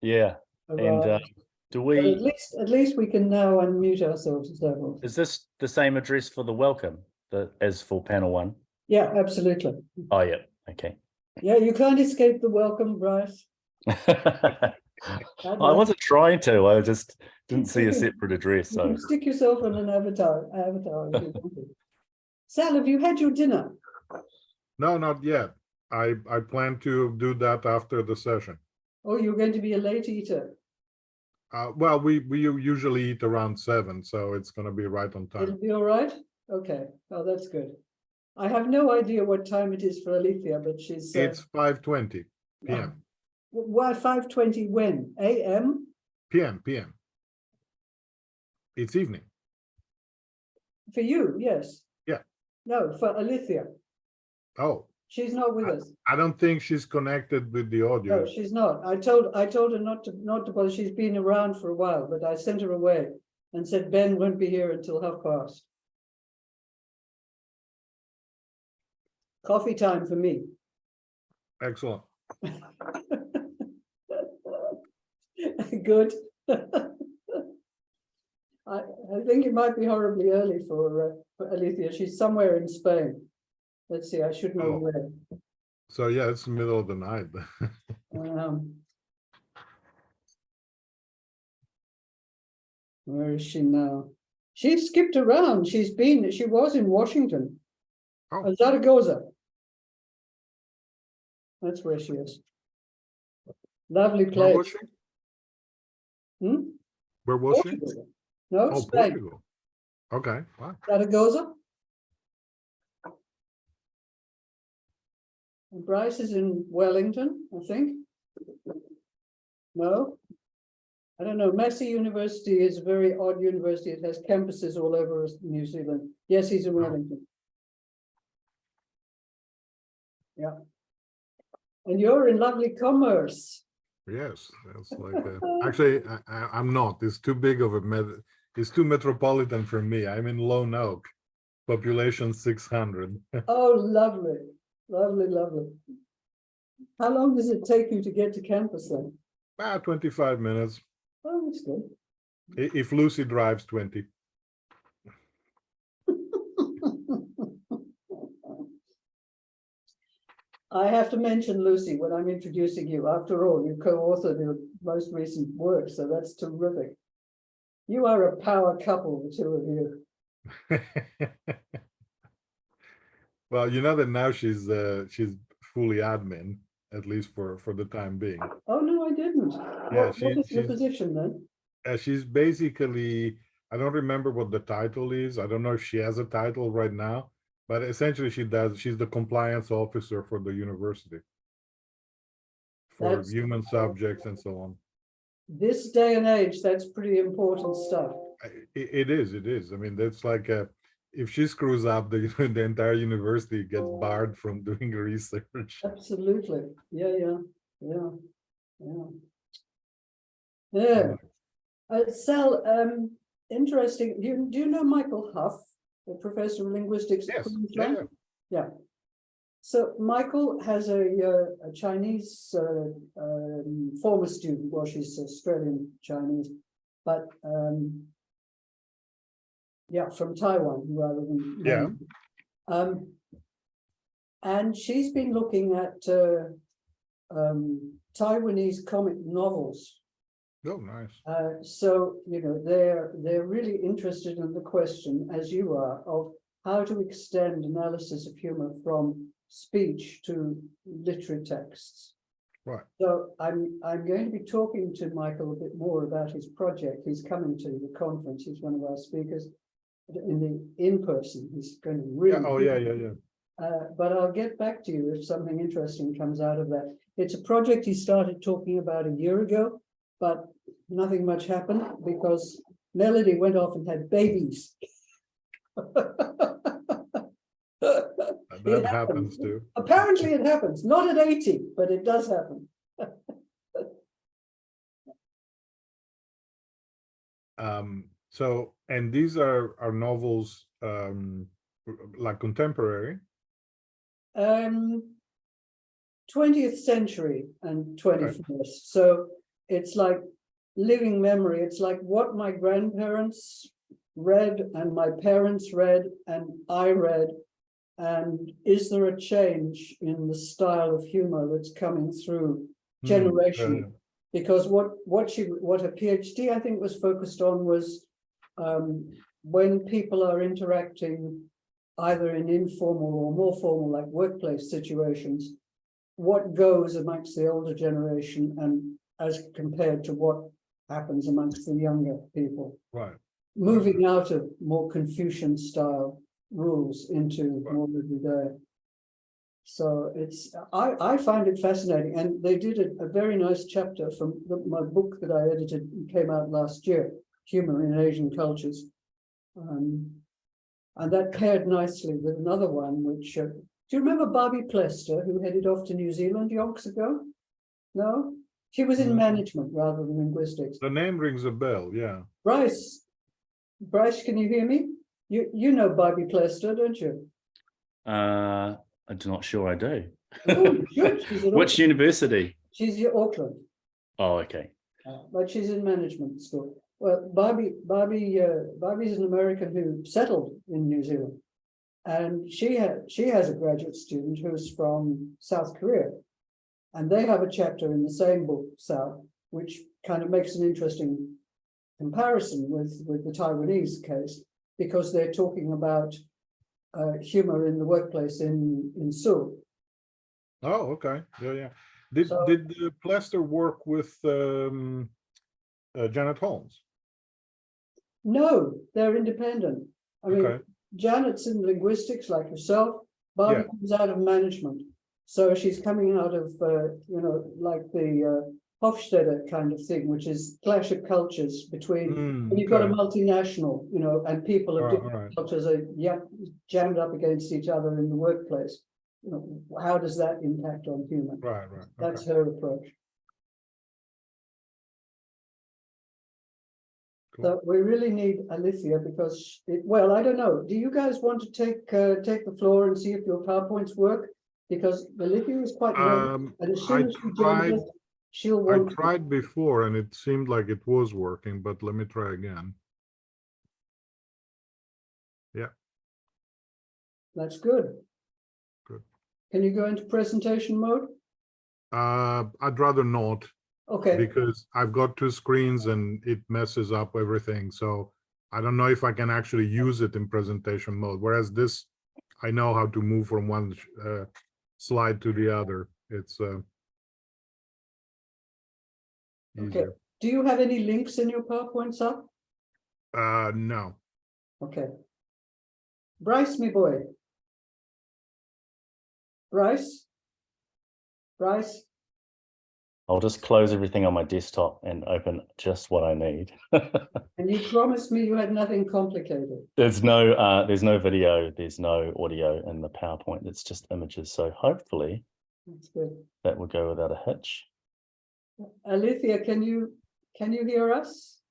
Yeah. And do But we? at least we can now unmute ourselves, Salvatore. Is this the same address for the welcome as for panel 1? Yeah, absolutely. Oh, yeah. Okay. Yeah, you can't escape the welcome, Bryce. I wasn't trying to. I just didn't see a separate address. You So can stick yourself on an avatar if you want to. Sal, have you had your dinner? No, not yet. I plan to do that after the session. Oh, you're going to be a late eater. Well, we usually eat around 7, so it's going to be right on time. It'll be all right? Okay. Oh, that's good. I have no idea what time it is for Alicia, but she's... It's 5:20 p.m. Why 5:20 when? A.M.? p.m. It's evening. For you, yes. Yeah. No, for Alicia. Oh. She's not with us. I don't think she's connected with the audio. No, she's not. I told her not to bother. She's been around for a while, but I sent her away and said Ben won't be here until 12:30. Coffee time for me. Excellent. Good. I think it might be horribly early for Alicia. She's somewhere in Spain. Let's see, I should know where. So yeah, it's the middle of the night. Where is she now? She's skipped around. She was in Washington. Oh. Zaragoza. That's where she is. Lovely place. Where was she? Hmm? Where was Portugal. she? No, Oh, Spain. Portugal. Okay. Wow. Zaragoza. And Bryce is in Wellington, I think. No, I don't know. Massey University is a very odd university. It has campuses all over New Zealand. Yes, he's in Wellington. Yeah. And you're in lovely Commerce. Yes, that's like actually I'm not. It's too big of a it's too metropolitan for me. I'm in Lone Oak, population 600. Oh, lovely, lovely, lovely. How long does it take you to get to campus then? About 25 minutes. Oh, that's good. If Lucy drives 20. I have to mention Lucy when I'm introducing you. After all, you co-authored your most recent work, so that's terrific. You are a power couple, the two of you. Well, you know that now she's fully admin, at least for the time being. Oh no, I didn't. Yeah, what is the position then? She's basically, I don't remember what the title is. I don't know if she has a title right now, but essentially she's the compliance officer for the university for human subjects and so on. This day and age, that's pretty important stuff. It is. I mean, that's like if she screws up, the entire university gets barred from doing research. Absolutely. Yeah. Sal, interesting. Do you know Michael Huff, the professor of linguistics at Queensland? Yeah. So Michael has a Chinese former student. Well, she's Australian Chinese, but yeah, from Taiwan rather than and she's been looking at Taiwanese comic novels. Oh, nice. So you know they're really interested in the question, as you are, of how to extend analysis of humor from speech to literary texts. Right. So I'm going to be talking to Michael a bit more about his project. He's coming to the conference. He's one of our speakers in person. He's going to really. Yeah. But I'll get back to you if something interesting comes out of that. It's a project he started talking about a year ago, but nothing much happened because Melody went off and had babies. That happens too. Apparently it happens, not at 80, but it does happen. So, and these are novels like contemporary? 20th century and 21st. So it's like living memory. It's like what my grandparents read and my parents read and I read. And is there a change in the style of humor that's coming through generation? Because what her PhD I think was focused on was when people are interacting either in informal or more formal, like workplace situations, what goes amongst the older generation and as compared to what happens amongst the younger people. Right. Moving out of more Confucian style rules into more everyday. So it's I find it fascinating, and they did a very nice chapter from my book that I edited and came out last year, Humor in Asian Cultures, and that paired nicely with another one which do you remember Barbie Plester, who headed off to New Zealand yonks ago? No, she was in management rather than linguistics. The name rings a bell. Yeah. Bryce, can you hear me? You know Barbie Plester, don't you? I'm not sure I do. Oh, good. She's at Which university? She's at Auckland. Oh, okay. But she's in management school. Well, Barbie's an American who settled in New Zealand, and she has a graduate student who's from South Korea, and they have a chapter in the same book, South, which kind of makes an interesting comparison with the Taiwanese case, because they're talking about humor in the workplace in Seoul. Oh, okay. Yeah. Did Plester work with Janet Holmes? No, they're independent. I mean, Okay. Janet's in linguistics like herself. Barbie comes out of management. So she's coming out of, like the Hofstede kind of thing, which is clash of cultures between, when you've got a multinational, and people of different cultures are jammed up against each other in the workplace. How does that impact on humor? Right. That's her approach. Cool. So we really need Alicia because, I don't know. Do you guys want to take the floor and see if your PowerPoints work? Because Alicia is quite ready, and as soon as she joins us, she'll want. I tried before and it seemed like it was working, but let me try again. Yeah. That's good. Good. Can you go into presentation mode? I'd rather not. Okay. Because I've got two screens and it messes up everything. So I don't know if I can actually use it in presentation mode. Whereas this, I know how to move from one slide to the other. It's easier. Okay. Do you have any links in your PowerPoints up? No. Okay. Bryce, me boy. Bryce? I'll just close everything on my desktop and open just what I need. And you promised me you had nothing complicated. There's no video, there's no audio in the PowerPoint. It's just images. So hopefully That's good. that will go without a hitch. Alicia, can you hear us?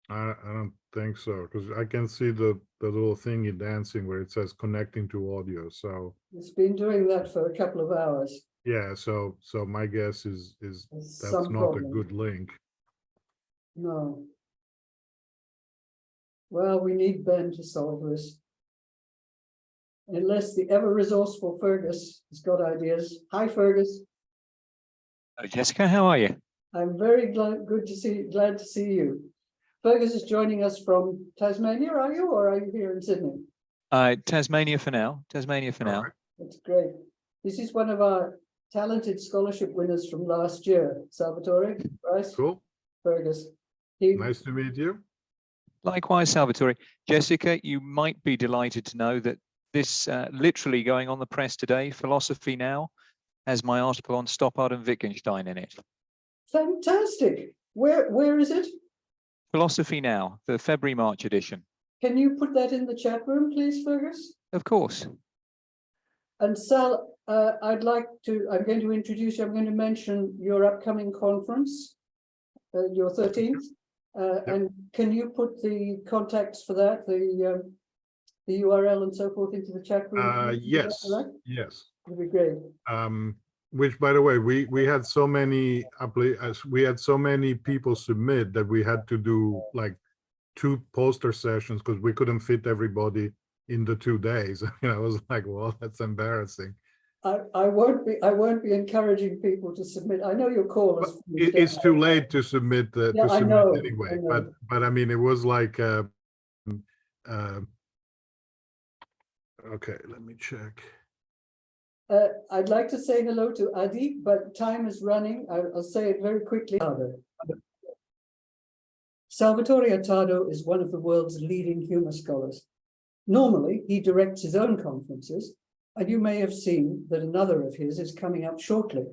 I don't think so, because I can see the little thingy dancing where it says connecting to audio. So It's been doing that for a couple of hours. yeah, so my guess is that's some not problem. a good link. No. Well, we need Ben to solve this. Unless the ever resourceful Fergus has got ideas. Hi, Fergus. Hello, Jessica, how are you? I'm very glad to see you. Fergus is joining us from Tasmania, are you, or are you here in Sydney? Tasmania for now. Now. Right. That's great. This is one of our talented scholarship winners from last year, Salvatore, Bryce, Cool. Fergus. Nice to meet you. Likewise, Salvatore. Jessica, you might be delighted to know that this literally going on the press today, Philosophy Now, has my article on Stoppard and Wittgenstein in it. Fantastic. Where is it? Philosophy Now, the February-March edition. Can you put that in the chat room, please, Fergus? Of course. And Sal, I'm going to introduce you, I'm going to mention your upcoming conference, your 13th. And can you put the contacts for that, the URL and so forth into the chat room? Yes. Yes. That'd be great. which, by the way, we had so many people submit that we had to do like 2 poster sessions because we couldn't fit everybody in the 2 days. I was like, well, that's embarrassing. I won't be encouraging people to submit. I know your call is. It's too late to submit Yeah, I know, anyway. I know. But I mean, it was like okay, let me check. I'd like to say hello to Adi, but time is running. I'll say it very quickly. Salvatore Attardo is one of the world's leading humor scholars. Normally, he directs his own conferences, and you may have seen that another of his is coming up shortly.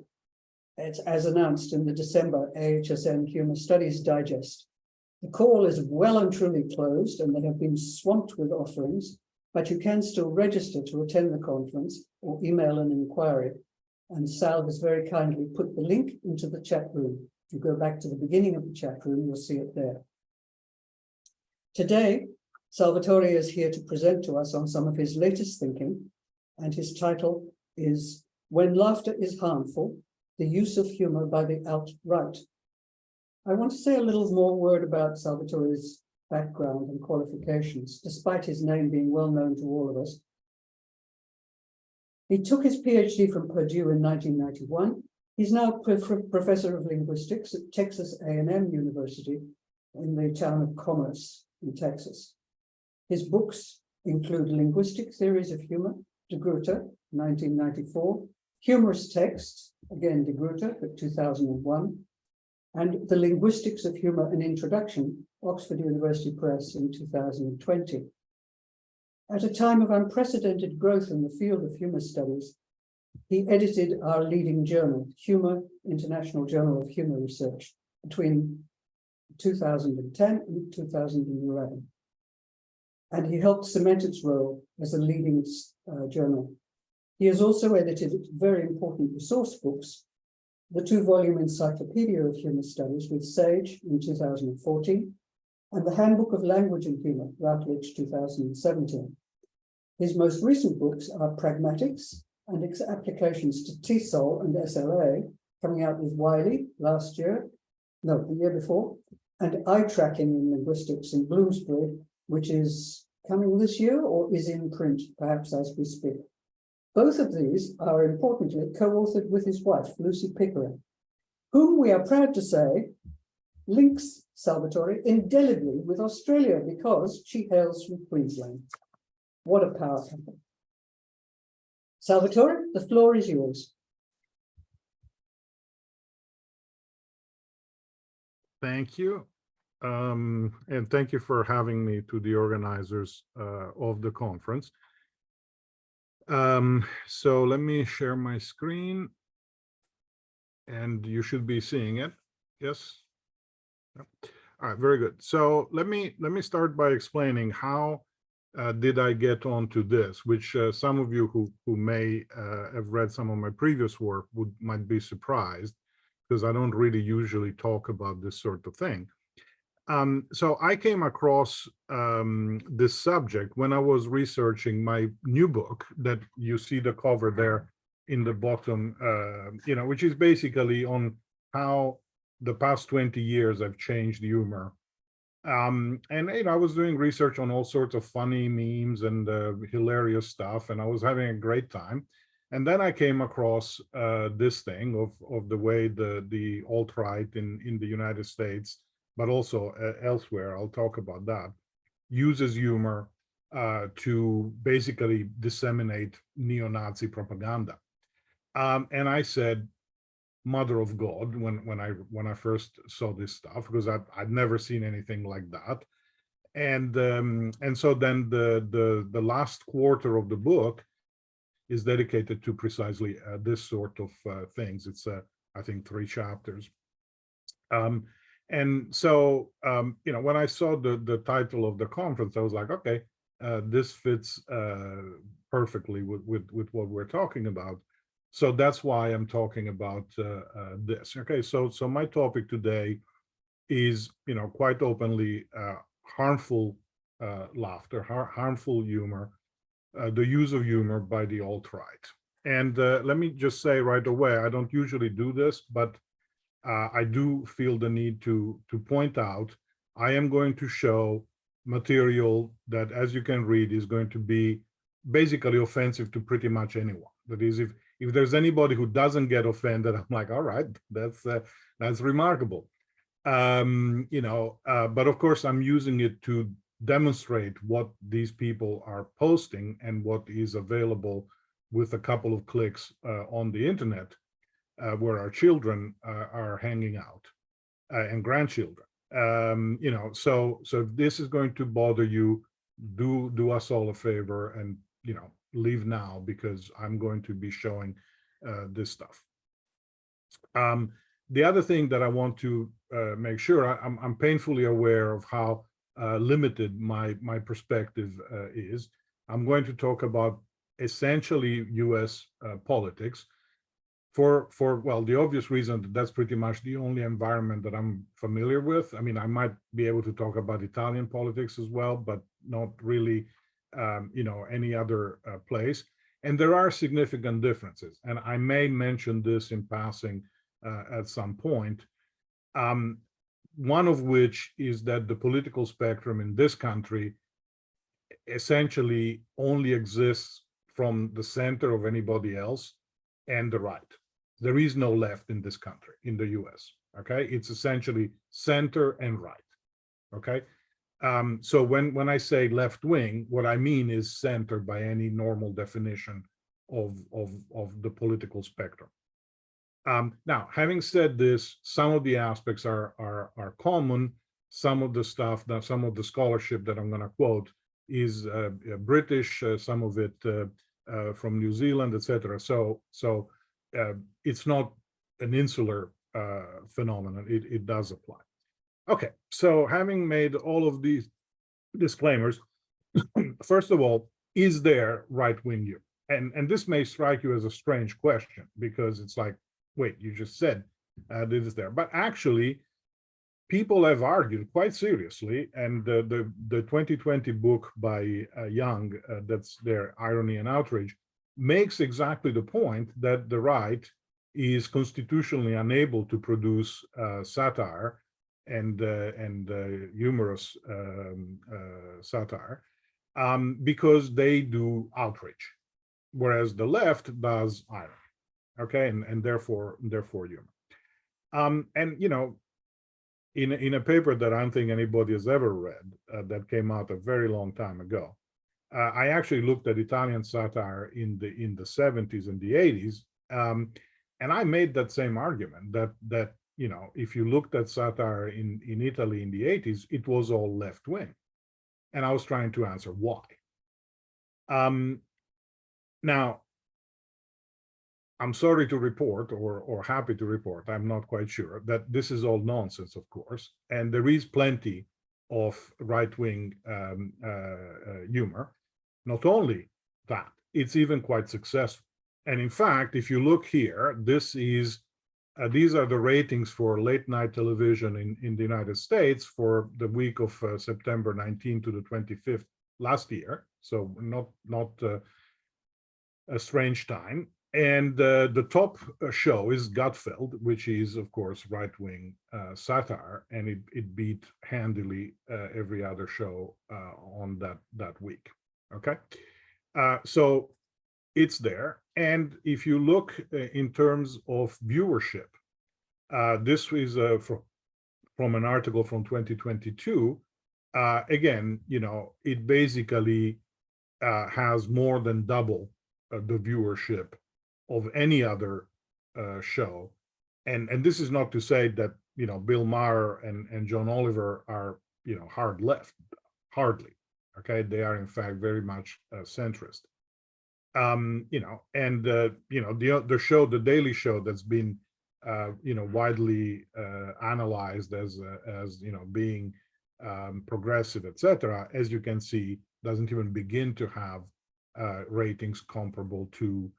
It's as announced in the December AHSN Humor Studies Digest. The call is well and truly closed, and they have been swamped with offerings, but you can still register to attend the conference or email an inquiry. And Sal has very kindly put the link into the chat room. If you go back to the beginning of the chat room, you'll see it there. Today, Salvatore is here to present to us on some of his latest thinking, and his title is When Laughter is Harmful, the Use of Humor by the Alt-Right. I want to say a little more word about Salvatore's background and qualifications, despite his name being well known to all of us. He took his PhD from Purdue in 1991. He's now professor of linguistics at Texas A&M University in the town of Commerce in Texas. His books include Linguistic Theories of Humor, de Groote, 1994, Humorous Texts, again de Groote, but 2001, and The Linguistics of Humor, an Introduction, Oxford University Press in 2020. At a time of unprecedented growth in the field of humor studies, he edited our leading journal, Humor, International Journal of Humor Research, between 2010 and 2011. And he helped cement its role as a leading journal. He has also edited very important resource books, the 2-volume Encyclopedia of Humor Studies with Sage in 2014, and the Handbook of Language and Humor, Routledge 2017. His most recent books are Pragmatics and its applications to TESOL and SLA, coming out with Wiley the year before, and eye tracking in linguistics in Bloomsbury, which is coming this year or is in print, perhaps as we speak. Both of these are importantly co-authored with his wife, Lucy Pickering, whom we are proud to say links Salvatore indelibly with Australia because she hails from Queensland. What a power couple. Salvatore, the floor is yours. Thank you. And thank you for having me to the organizers of the conference. So let me share my screen and you should be seeing it. Yes. All right, very good. So let me start by explaining how did I get onto this, which some of you who may have read some of my previous work might be surprised, because I don't really usually talk about this sort of thing. So I came across this subject when I was researching my new book that you see the cover there in the bottom, which is basically on how the past 20 years have changed humor. And I was doing research on all sorts of funny memes and hilarious stuff, and I was having a great time. And then I came across this thing of the way the alt-right in the United States, but also elsewhere, I'll talk about that, uses humor to basically disseminate neo-Nazi propaganda. And I said, Mother of God, when I first saw this stuff, because I'd never seen anything like that. And so then the last quarter of the book is dedicated to precisely this sort of things. It's I think 3 chapters. And so when I saw the title of the conference, I was like, okay, this fits perfectly with what we're talking about. So that's why I'm talking about this. Okay, so my topic today is, quite openly harmful laughter, harmful humor, the use of humor by the alt-right. And let me just say right away, I don't usually do this, but I do feel the need to point out, I am going to show material that, as you can read, is going to be basically offensive to pretty much anyone. That is, if there's anybody who doesn't get offended, I'm like, all right, that's remarkable. You know, but of course, I'm using it to demonstrate what these people are posting and what is available with a couple of clicks on the internet, where our children are hanging out and grandchildren. You know, so if this is going to bother you, do us all a favor and, you know, leave now, because I'm going to be showing this stuff. The other thing that I want to make sure, I'm painfully aware of how limited my perspective is. I'm going to talk about essentially US politics for well, the obvious reason that that's pretty much the only environment that I'm familiar with. I mean, I might be able to talk about Italian politics as well, but not really, you know, any other place. And there are significant differences, and I may mention this in passing at some point. One of which is that the political spectrum in this country essentially only exists from the center of anybody else and the right. There is no left in this country, in the US, okay? It's essentially center and right, okay? So when I say left wing, what I mean is center by any normal definition of the political spectrum. Now, having said this, some of the aspects are common. Some of the stuff, some of the scholarship that I'm going to quote is British, some of it from New Zealand, etc. So it's not an insular phenomenon. It does apply. Okay, so having made all of these disclaimers, first of all, is there right-wing humor? And this may strike you as a strange question, because it's like, wait, you just said this is there. But actually, people have argued quite seriously, and the 2020 book by Young, that's their Irony and Outrage, makes exactly the point that the right is constitutionally unable to produce satire and humorous satire because they do outrage, whereas the left does irony. Okay, and therefore humor. And you know, in a paper that I don't think anybody has ever read, that came out a very long time ago, I actually looked at Italian satire in the 70s and the 80s, and I made that same argument that you know, if you looked at satire in Italy in the 80s, it was all left wing, and I was trying to answer why. Now, I'm sorry to report, or happy to report, I'm not quite sure, that this is all nonsense, of course, and there is plenty of right-wing humor. Not only that, it's even quite successful. And in fact, if you look here, this is these are the ratings for late night television in the United States for the week of September 19 to the 25th last year. So not a strange time. And the top show is Gutfeld, which is, of course, right-wing satire, and it beat handily every other show on that week. Okay, so it's there. And if you look in terms of viewership, this is from an article from 2022. Again, you know, it basically has more than double the viewership of any other show, and this is not to say that, you know, Bill Maher and John Oliver are, you know, hard left, hardly. Okay, they are in fact very much centrist. You know, and you know, the show, The Daily Show, that's been you know, widely analyzed as you know, being progressive, etc., as you can see, doesn't even begin to have ratings comparable to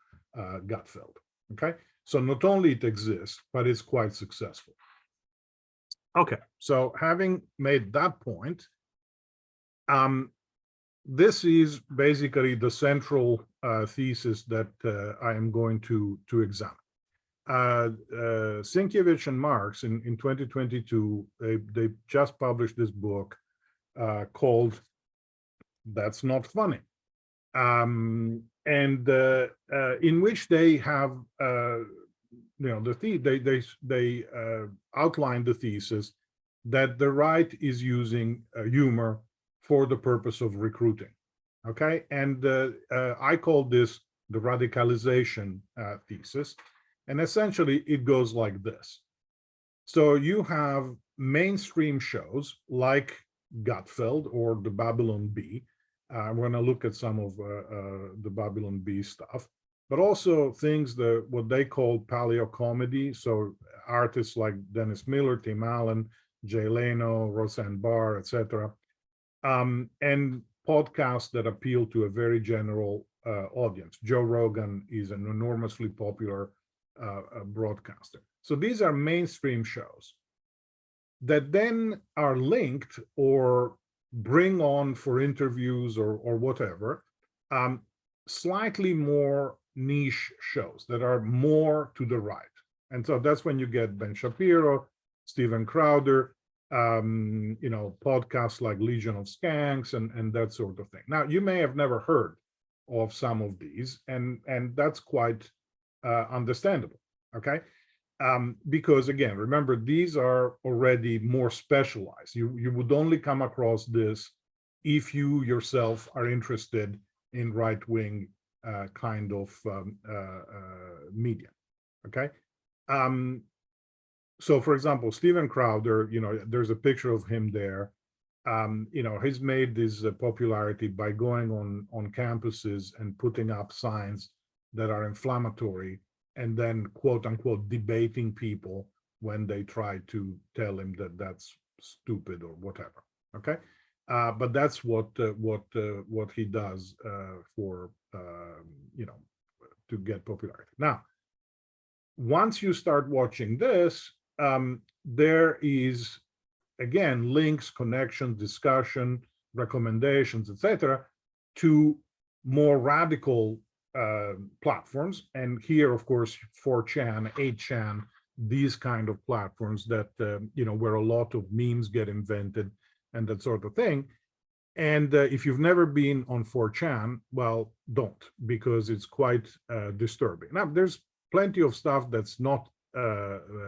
Gutfeld. Okay, so not only it exists, but it's quite successful. Okay, so having made that point, this is basically the central thesis that I am going to examine. Sienkiewicz and Marx in 2022, they just published this book called "That's Not Funny," and in which they have they outline the thesis that the right is using humor for the purpose of recruiting. Okay, and I call this the radicalization thesis. And essentially, it goes like this. So you have mainstream shows like Gutfeld or the Babylon Bee. I'm going to look at some of the Babylon Bee stuff, but also things that what they call paleo comedy. So artists like Dennis Miller, Tim Allen, Jay Leno, Roseanne Barr, etc., and podcasts that appeal to a very general audience. Joe Rogan is an enormously popular broadcaster. So these are mainstream shows that then are linked or bring on for interviews or whatever, slightly more niche shows that are more to the right. And so that's when you get Ben Shapiro, Steven Crowder, podcasts like Legion of Skanks and that sort of thing. Now, you may have never heard of some of these, and that's quite understandable, okay? Because again, remember, these are already more specialized. You would only come across this if you yourself are interested in right-wing kind of media, okay? So for example, Steven Crowder, there's a picture of him there. He's made this popularity by going on campuses and putting up signs that are inflammatory and then quote unquote debating people when they try to tell him that that's stupid or whatever. Okay, but that's what he does for to get popularity. Now, once you start watching this, there is again links, connections, discussion, recommendations, etc., to more radical platforms. And here, of course, 4chan, 8chan, these kind of platforms that where a lot of memes get invented and that sort of thing. And if you've never been on 4chan, well, don't, because it's quite disturbing. Now, there's plenty of stuff that's not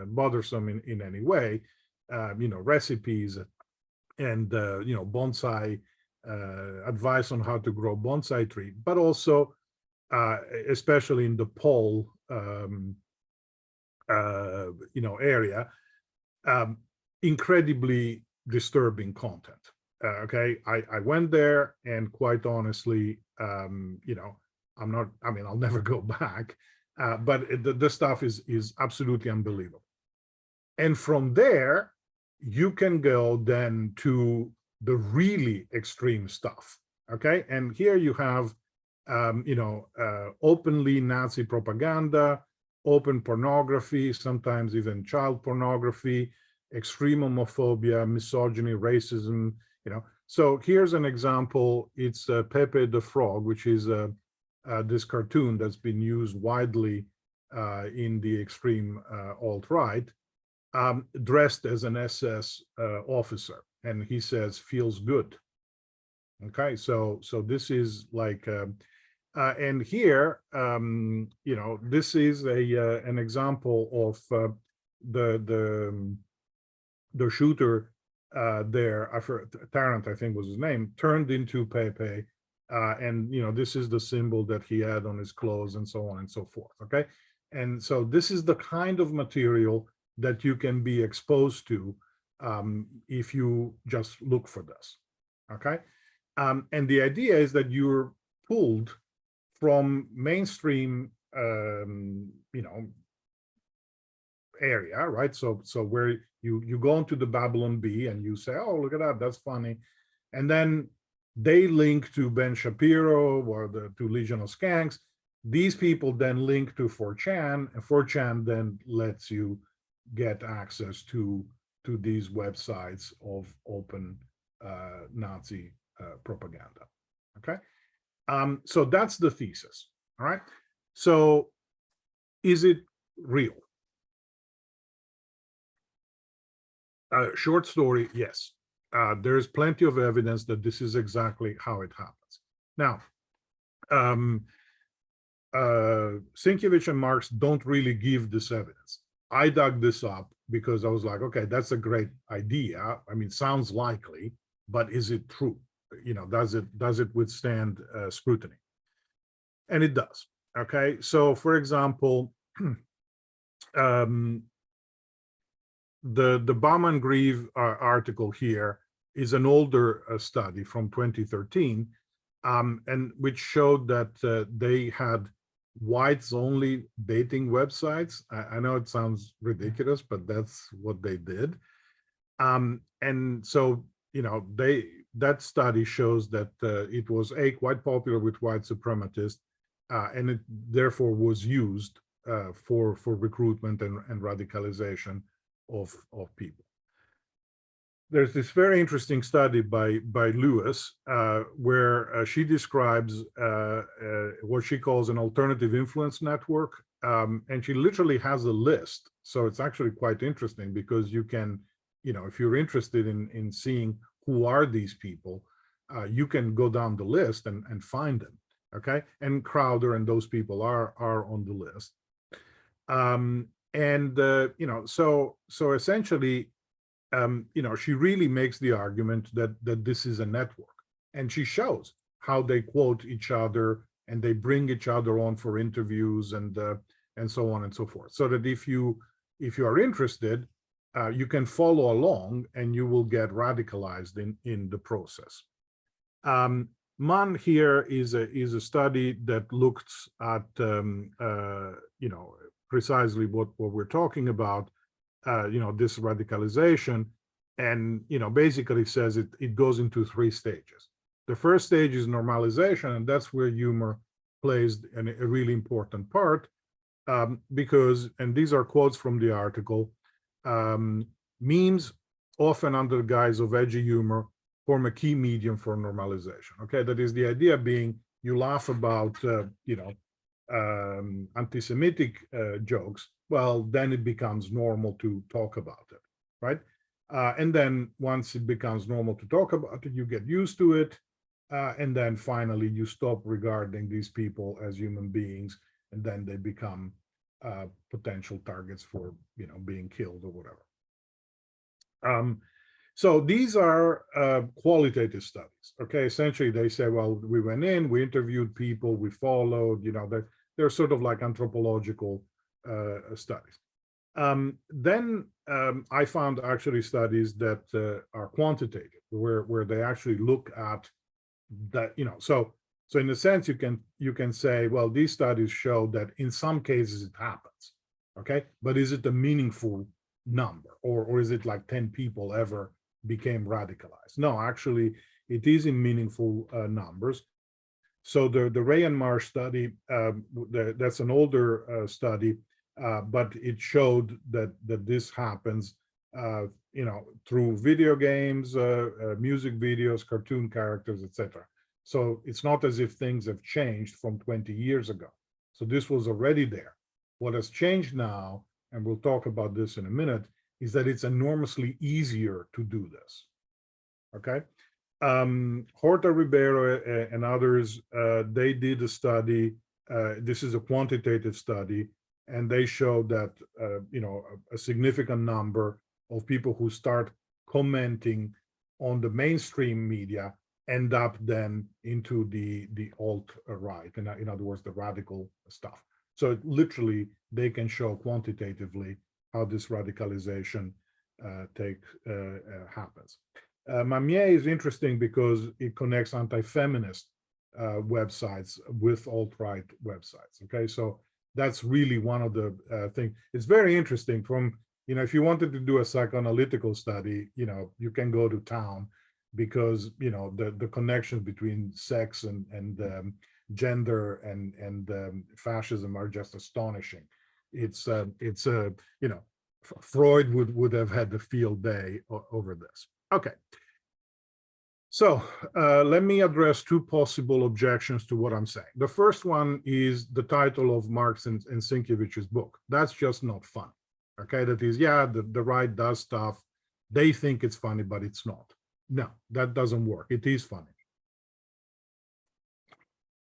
bothersome in any way, recipes and bonsai, advice on how to grow bonsai tree, but also especially in the pole area, incredibly disturbing content. Okay, I went there, and quite honestly, I'll never go back. But the stuff is absolutely unbelievable. And from there, you can go then to the really extreme stuff. Okay, and here you have, openly Nazi propaganda, open pornography, sometimes even child pornography, extreme homophobia, misogyny, racism. So here's an example. It's Pepe the Frog, which is this cartoon that's been used widely in the extreme alt-right, dressed as an SS officer, and he says feels good. Okay, so this is like, and here, this is an example of the shooter there, Tarrant, I think was his name, turned into Pepe. And this is the symbol that he had on his clothes and so on and so forth. Okay, and so this is the kind of material that you can be exposed to if you just look for this. Okay, and the idea is that you're pulled from mainstream area, right? So where you go into the Babylon Bee and you say, oh, look at that, that's funny, and then they link to Ben Shapiro or to Legion of Skanks. These people then link to 4chan, and 4chan then lets you get access to these websites of open Nazi propaganda. Okay, so that's the thesis. All right, so is it real? Short story, yes. There is plenty of evidence that this is exactly how it happens. Now, Sienkiewicz and Marks don't really give this evidence. I dug this up because I was like, okay, that's a great idea. I mean, sounds likely, but is it true? You know, does it withstand scrutiny? And it does. Okay, so for example, the Baumann-Grieve article here is an older study from 2013, and which showed that they had whites-only dating websites. I know it sounds ridiculous, but that's what they did. And so, you know, that study shows that it was quite popular with white supremacists, and it therefore was used for recruitment and radicalization of people. There's this very interesting study by Lewis where she describes what she calls an alternative influence network, and she literally has a list. So it's actually quite interesting because you can, you know, if you're interested in seeing who are these people, you can go down the list and find them. Okay, and Crowder and those people are on the list. You know, so essentially, you know, she really makes the argument that this is a network, and she shows how they quote each other and they bring each other on for interviews and so on and so forth. So that if you are interested, you can follow along and you will get radicalized in the process. Mann here is a study that looks at you know, precisely what we're talking about. You know, this radicalization, and, you know, basically says it goes into 3 stages. The first stage is normalization, and that's where humor plays a really important part, because, and these are quotes from the article, memes, often under the guise of edgy humor, form a key medium for normalization. Okay, that is the idea being you laugh about, you know, anti-Semitic jokes, well, then it becomes normal to talk about it, right? And then once it becomes normal to talk about it, you get used to it. And then finally, you stop regarding these people as human beings, and then they become potential targets for, you know, being killed or whatever. So these are qualitative studies. Okay, essentially they say, well, we went in, we interviewed people, we followed, you know, they're sort of like anthropological studies. Then I found actually studies that are quantitative, where they actually look at that, you know, so in a sense you can say, well, these studies show that in some cases it happens, okay, but is it a meaningful number, or is it like 10 people ever became radicalized? No, actually it is in meaningful numbers. So the Ray and Marsh study, that's an older study, but it showed that this happens, you know, through video games, music videos, cartoon characters, etc. So it's not as if things have changed from 20 years ago. So this was already there. What has changed now, and we'll talk about this in a minute, is that it's enormously easier to do this. Okay. Horta Ribeiro and others, they did a study. This is a quantitative study, and they showed that you know, a significant number of people who start commenting on the mainstream media end up then into the alt-right, in other words, the radical stuff. So literally, they can show quantitatively how this radicalization happens. Mamier is interesting because it connects anti-feminist websites with alt-right websites. Okay, so that's really one of the things. It's very interesting. From, you know, if you wanted to do a psychoanalytical study, you know, you can go to town, because, you know, the connections between sex and gender and fascism are just astonishing. It's you know, Freud would have had the field day over this. Okay. So let me address two possible objections to what I'm saying. The first one is the title of Marx and Sienkiewicz's book. That's just not funny. Okay, that is, yeah, the right does stuff. They think it's funny, but it's not. No, that doesn't work. It is funny.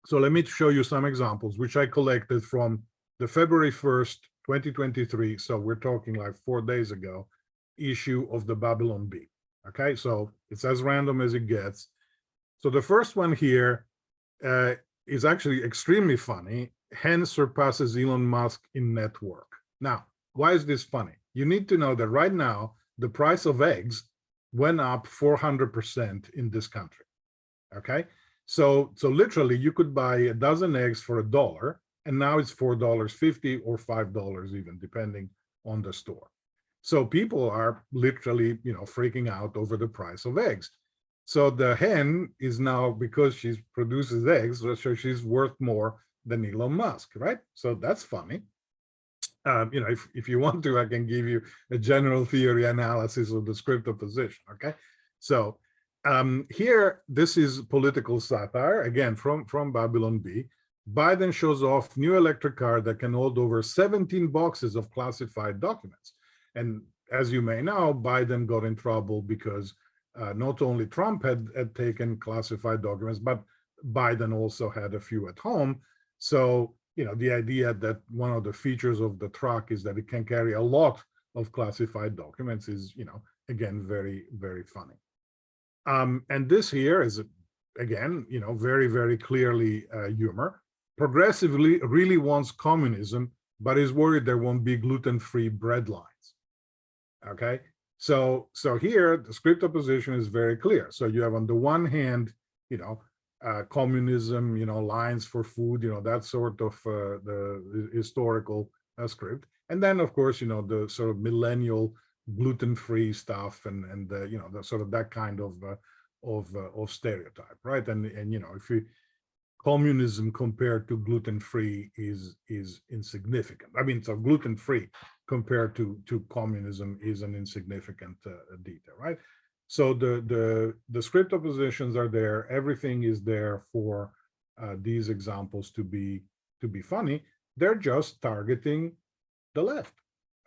So let me show you some examples, which I collected from the February 1st, 2023. So we're talking like 4 days ago, issue of the Babylon Bee. Okay, so it's as random as it gets. So the first one here is actually extremely funny. Hence surpasses Elon Musk in net worth. Now, why is this funny? You need to know that right now, the price of eggs went up 400% in this country. Okay, so literally you could buy a dozen eggs for $1, and now it's $4.50 or $5 even, depending on the store. So people are literally, freaking out over the price of eggs. So the hen is now, because she produces eggs, so she's worth more than Elon Musk, right? So that's funny. If you want to, I can give you a general theory analysis of the script opposition, okay? So here, this is political satire, again, from Babylon Bee. Biden shows off new electric car that can hold over 17 boxes of classified documents. And as you may know, Biden got in trouble because not only Trump had taken classified documents, but Biden also had a few at home. So, the idea that one of the features of the truck is that it can carry a lot of classified documents is, again, very, very funny. And this here is, again, very, very clearly humor. Progressively really wants communism, but is worried there won't be gluten-free bread lines. Okay, so here the script opposition is very clear. So you have on the one hand, communism, lines for food, that sort of the historical script, and then of course, the sort of millennial gluten-free stuff and the sort of that kind of stereotype, right? And if you communism compared to gluten-free is insignificant. I mean, so gluten-free compared to communism is an insignificant detail, right? So the script oppositions are there. Everything is there for these examples to be funny. They're just targeting the left,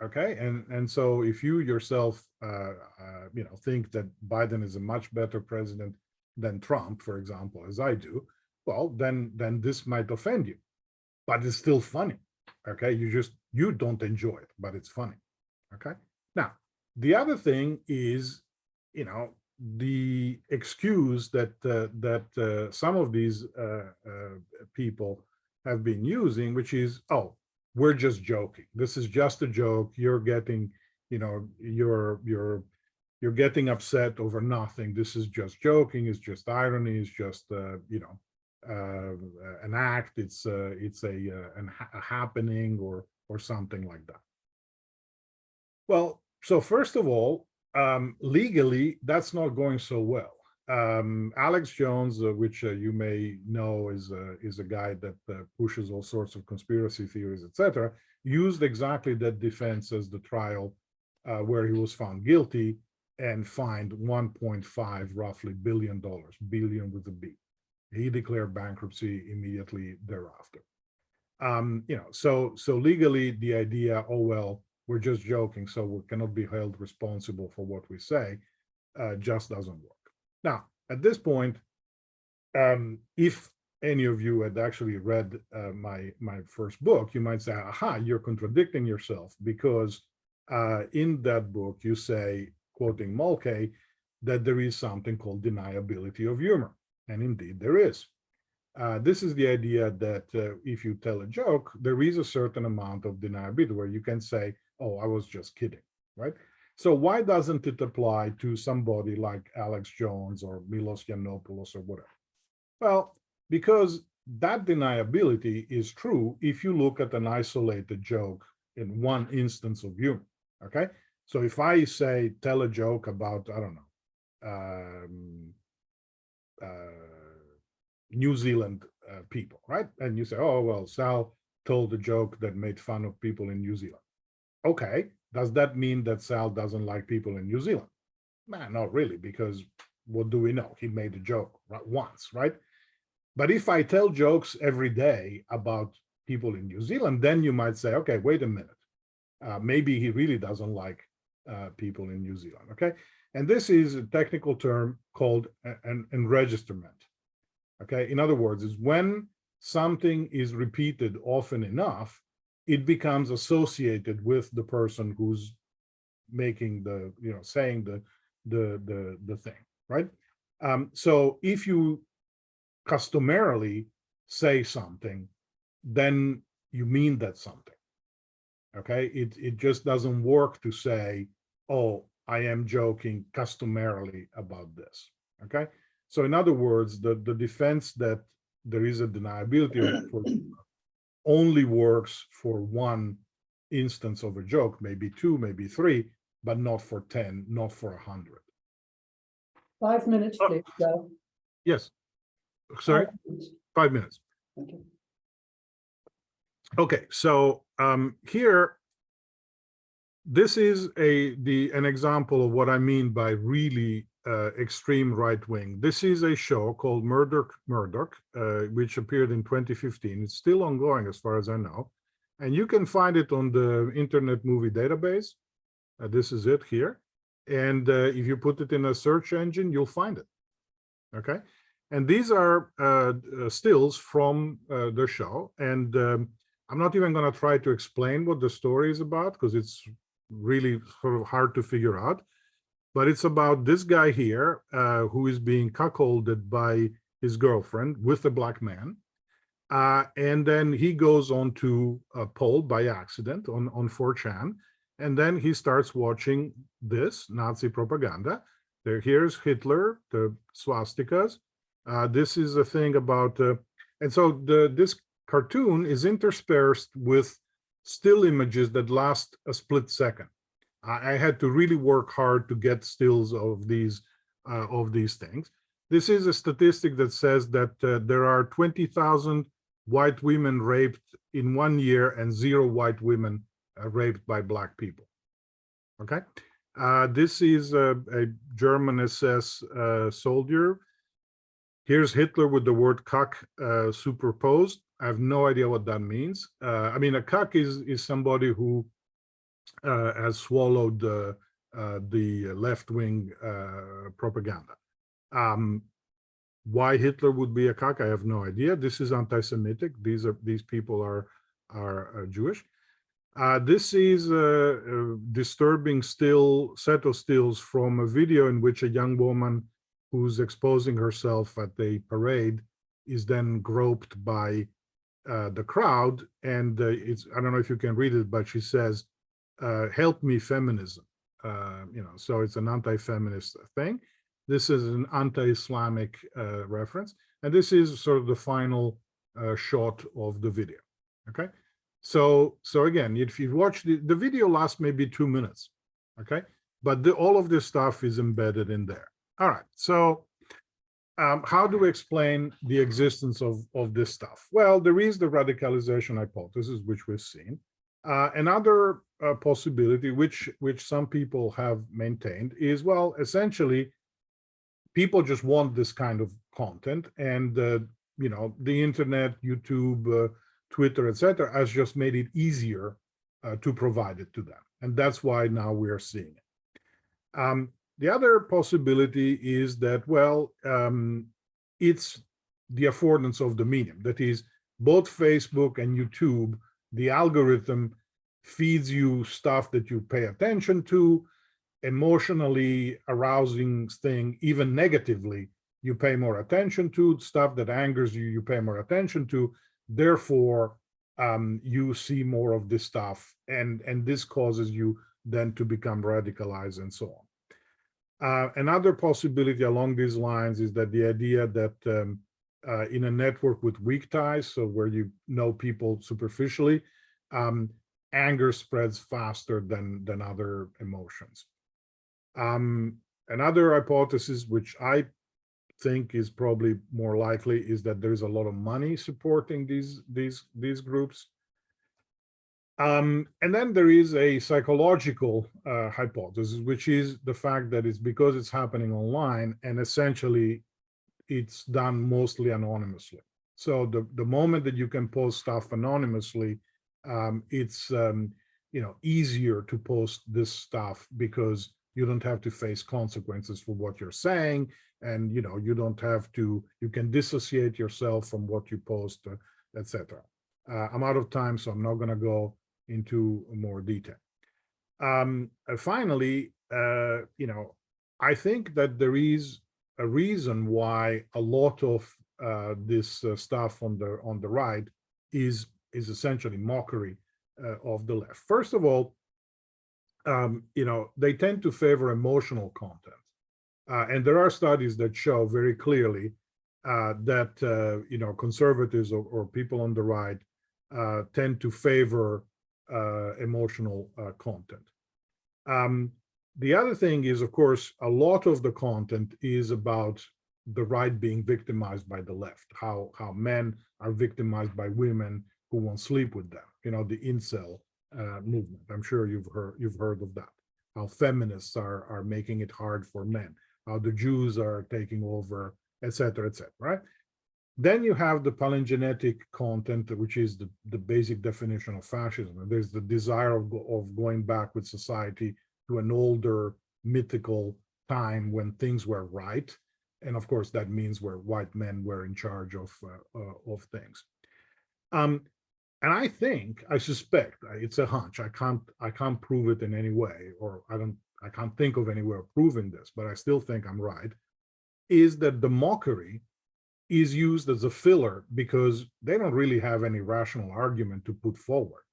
okay? And so if you yourself think that Biden is a much better president than Trump, for example, as I do, well, then this might offend you, but it's still funny, okay? You don't enjoy it, but it's funny, okay? Now, the other thing is, the excuse that some of these people have been using, which is, oh, we're just joking. This is just a joke. You're getting, you're getting upset over nothing. This is just joking. It's just irony. It's just, an act. It's a happening or something like that. Well, so first of all, legally, that's not going so well. Alex Jones, which you may know is a guy that pushes all sorts of conspiracy theories, etc., used exactly that defense as the trial where he was found guilty and fined $1.5 roughly billion, billion with a B. He declared bankruptcy immediately thereafter. So legally, the idea, oh well, we're just joking, so we cannot be held responsible for what we say, just doesn't work. Now, at this point, if any of you had actually read my first book, you might say, aha, you're contradicting yourself, because in that book you say, quoting Mulcahy, that there is something called deniability of humor. And indeed there is. This is the idea that if you tell a joke, there is a certain amount of deniability where you can say, oh, I was just kidding, right? So why doesn't it apply to somebody like Alex Jones or Milos Yiannopoulos or whatever? Well, because that deniability is true if you look at an isolated joke in one instance of humor, okay? So if I say, tell a joke about, I don't know, New Zealand people, right? And you say, oh, well, Sal told a joke that made fun of people in New Zealand. Okay, does that mean that Sal doesn't like people in New Zealand? Nah, not really, because what do we know? He made a joke once, right? But if I tell jokes every day about people in New Zealand, then you might say, okay, wait a minute. Maybe he really doesn't like people in New Zealand, okay? And this is a technical term called an enregisterment, okay? In other words, is when something is repeated often enough, it becomes associated with the person who's making the, saying the thing, right? So if you customarily say something, then you mean that something, okay? It just doesn't work to say, oh, I am joking customarily about this, okay? So in other words, the defense that there is a deniability for only works for one instance of a joke, maybe two, maybe three, but not for 10, not for 100. 5 minutes, please, Joe. Yes. Sorry, 5 minutes. Thank you. Okay, so here, this is an example of what I mean by really extreme right wing. This is a show called Murdoch, which appeared in 2015. It's still ongoing as far as I know. And you can find it on the Internet Movie Database. This is it here. And if you put it in a search engine, you'll find it. Okay. And these are stills from the show. And I'm not even going to try to explain what the story is about because it's really sort of hard to figure out. But it's about this guy here who is being cuckolded by his girlfriend with a black man. And then he goes on to a poll by accident on 4chan. And then he starts watching this Nazi propaganda. Here's Hitler, the swastikas. This is a thing about, and so this cartoon is interspersed with still images that last a split second. I had to really work hard to get stills of these things. This is a statistic that says that there are 20,000 white women raped in 1 year and 0 white women raped by black people. Okay, this is a German SS soldier. Here's Hitler with the word cuck superposed. I have no idea what that means. I mean, a cuck is somebody who has swallowed the left-wing propaganda. Why Hitler would be a cuck, I have no idea. This is anti-Semitic. These people are Jewish. This is a disturbing set of stills from a video in which a young woman who's exposing herself at a parade is then groped by the crowd. And I don't know if you can read it, but she says, help me feminism. So it's an anti-feminist thing. This is an anti-Islamic reference. And this is sort of the final shot of the video, okay? So again, if you watch the video lasts maybe 2 minutes, okay? But all of this stuff is embedded in there. All right, so how do we explain the existence of this stuff? Well, there is the radicalization hypothesis, which we've seen. Another possibility, which some people have maintained, is, well, essentially, people just want this kind of content, and the internet, YouTube, Twitter, etc., has just made it easier to provide it to them, and that's why now we are seeing it. The other possibility is that, well, it's the affordance of the medium. That is, both Facebook and YouTube, the algorithm feeds you stuff that you pay attention to, emotionally arousing thing, even negatively, you pay more attention to, stuff that angers you, you pay more attention to. Therefore, you see more of this stuff, and this causes you then to become radicalized and so on. Another possibility along these lines is that the idea that in a network with weak ties, so where you know people superficially, anger spreads faster than other emotions. Another hypothesis, which I think is probably more likely, is that there's a lot of money supporting these groups. And then there is a psychological hypothesis, which is the fact that it's because it's happening online and essentially it's done mostly anonymously. So the moment that you can post stuff anonymously, it's easier to post this stuff because you don't have to face consequences for what you're saying, and you don't have to. You can dissociate yourself from what you post, etc. I'm out of time, so I'm not going to go into more detail. Finally, I think that there is a reason why a lot of this stuff on the right is essentially mockery of the left. First of all, they tend to favor emotional content, and there are studies that show very clearly that conservatives or people on the right tend to favor emotional content. The other thing is, of course, a lot of the content is about the right being victimized by the left, how men are victimized by women who won't sleep with them, the incel movement. I'm sure you've heard of that, how feminists are making it hard for men, how the Jews are taking over, etc., right? Then you have the palingenetic content, which is the basic definition of fascism. And there's the desire of going back with society to an older mythical time when things were right. And of course, that means where white men were in charge of things. And I suspect, it's a hunch, I can't prove it in any way, or I can't think of any way of proving this, but I still think I'm right, is that the mockery is used as a filler because they don't really have any rational argument to put forward.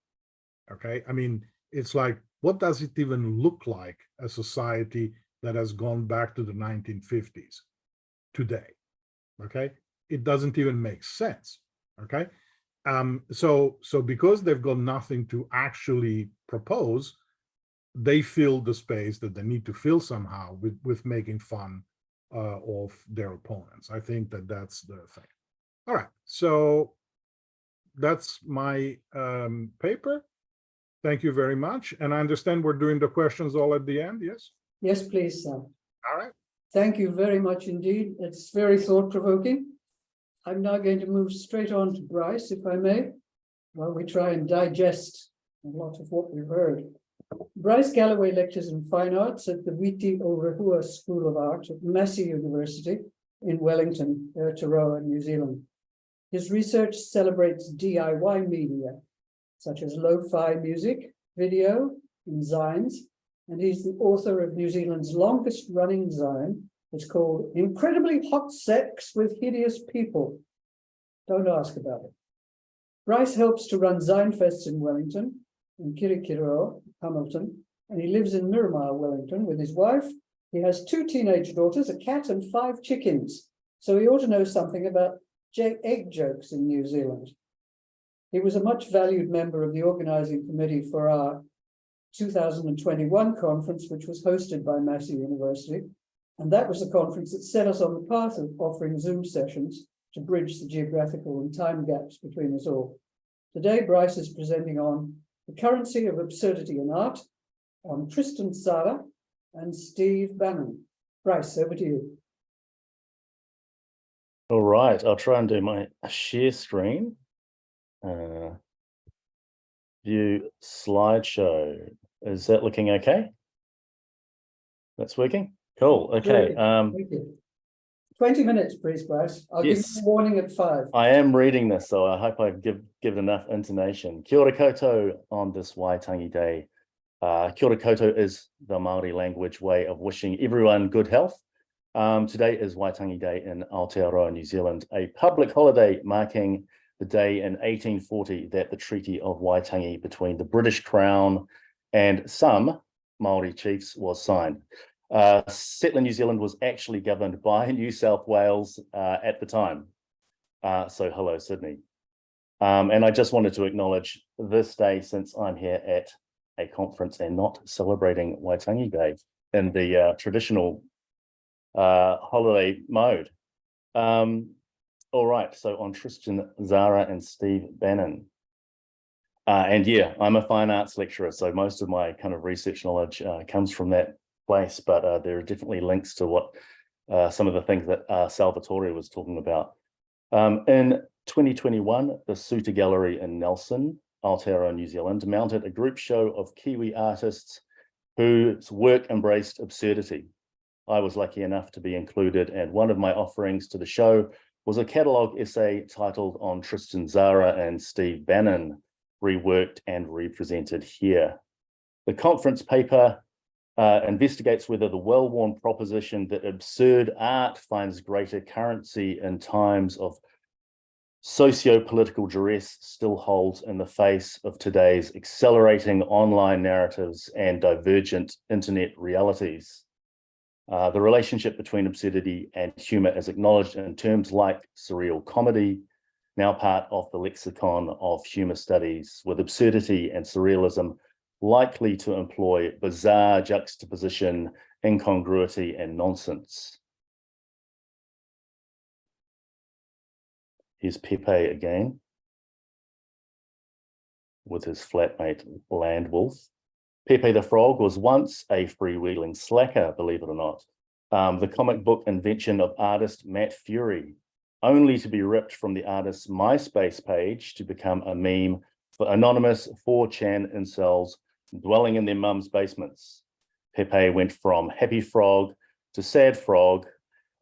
Okay, I mean, it's like, what does it even look like, a society that has gone back to the 1950s today? Okay, it doesn't even make sense. Okay, so because they've got nothing to actually propose, they fill the space that they need to fill somehow with making fun of their opponents. I think that's the thing. All right, so that's my paper. Thank you very much. And I understand we're doing the questions all at the end, yes? Yes, please, sir. All right. Thank you very much indeed. It's very thought-provoking. I'm now going to move straight on to Bryce, if I may, while we try and digest a lot of what we've heard. Bryce Galloway lectures in fine arts at the Witi Orehua School of Art at Massey University in Wellington, Aotearoa, New Zealand. His research celebrates DIY media, such as lo-fi music, video, and zines, and he's the author of New Zealand's longest-running zine. It's called Incredibly Hot Sex with Hideous People. Don't ask about it. Bryce helps to run Zine Fests in Wellington, in Kirikiro, Hamilton, and he lives in Miramar, Wellington, with his wife. He has 2 teenage daughters, a cat, and 5 chickens. So he ought to know something about egg jokes in New Zealand. He was a much valued member of the organizing committee for our 2021 conference, which was hosted by Massey University. And that was the conference that set us on the path of offering Zoom sessions to bridge the geographical and time gaps between us all. Today, Bryce is presenting on The Currency of Absurdity in Art, on Tristan, Tzara, and Steve Bannon. Bryce, over to you. All right, I'll try and do my share screen. View slideshow. Is that looking okay? That's working? Cool, okay. Thank you. 20 minutes, please, Bryce. I'll give you a warning at 5. I am reading this, so I hope I've given enough intonation. Kia ora koutou on this Waitangi Day. Kia ora koutou is the Māori language way of wishing everyone good health. Today is Waitangi Day in Aotearoa, New Zealand, a public holiday marking the day in 1840 that the Treaty of Waitangi between the British Crown and some Māori chiefs was signed. Settler New Zealand was actually governed by New South Wales at the time. So hello, Sydney. And I just wanted to acknowledge this day since I'm here at a conference and not celebrating Waitangi Day in the traditional holiday mode. All right, so on Tristan, Tzara, and Steve Bannon. And yeah, I'm a fine arts lecturer, so most of my kind of research knowledge comes from that place, but there are definitely links to what some of the things that Salvatore was talking about. In 2021, the Suter Gallery in Nelson, Aotearoa, New Zealand, mounted a group show of Kiwi artists whose work embraced absurdity. I was lucky enough to be included, and one of my offerings to the show was a catalogue essay titled On Tristan, Tzara and Steve Bannon, reworked and represented here. The conference paper investigates whether the well-worn proposition that absurd art finds greater currency in times of socio-political duress still holds in the face of today's accelerating online narratives and divergent internet realities. The relationship between absurdity and humor is acknowledged in terms like surreal comedy, now part of the lexicon of humor studies, with absurdity and surrealism likely to employ bizarre juxtaposition, incongruity, and nonsense. Here's Pepe again with his flatmate Land Wolf. Pepe the Frog was once a freewheeling slacker, believe it or not. The comic book invention of artist Matt Fury, only to be ripped from the artist's MySpace page to become a meme for anonymous 4chan incels dwelling in their mum's basements. Pepe went from happy frog to sad frog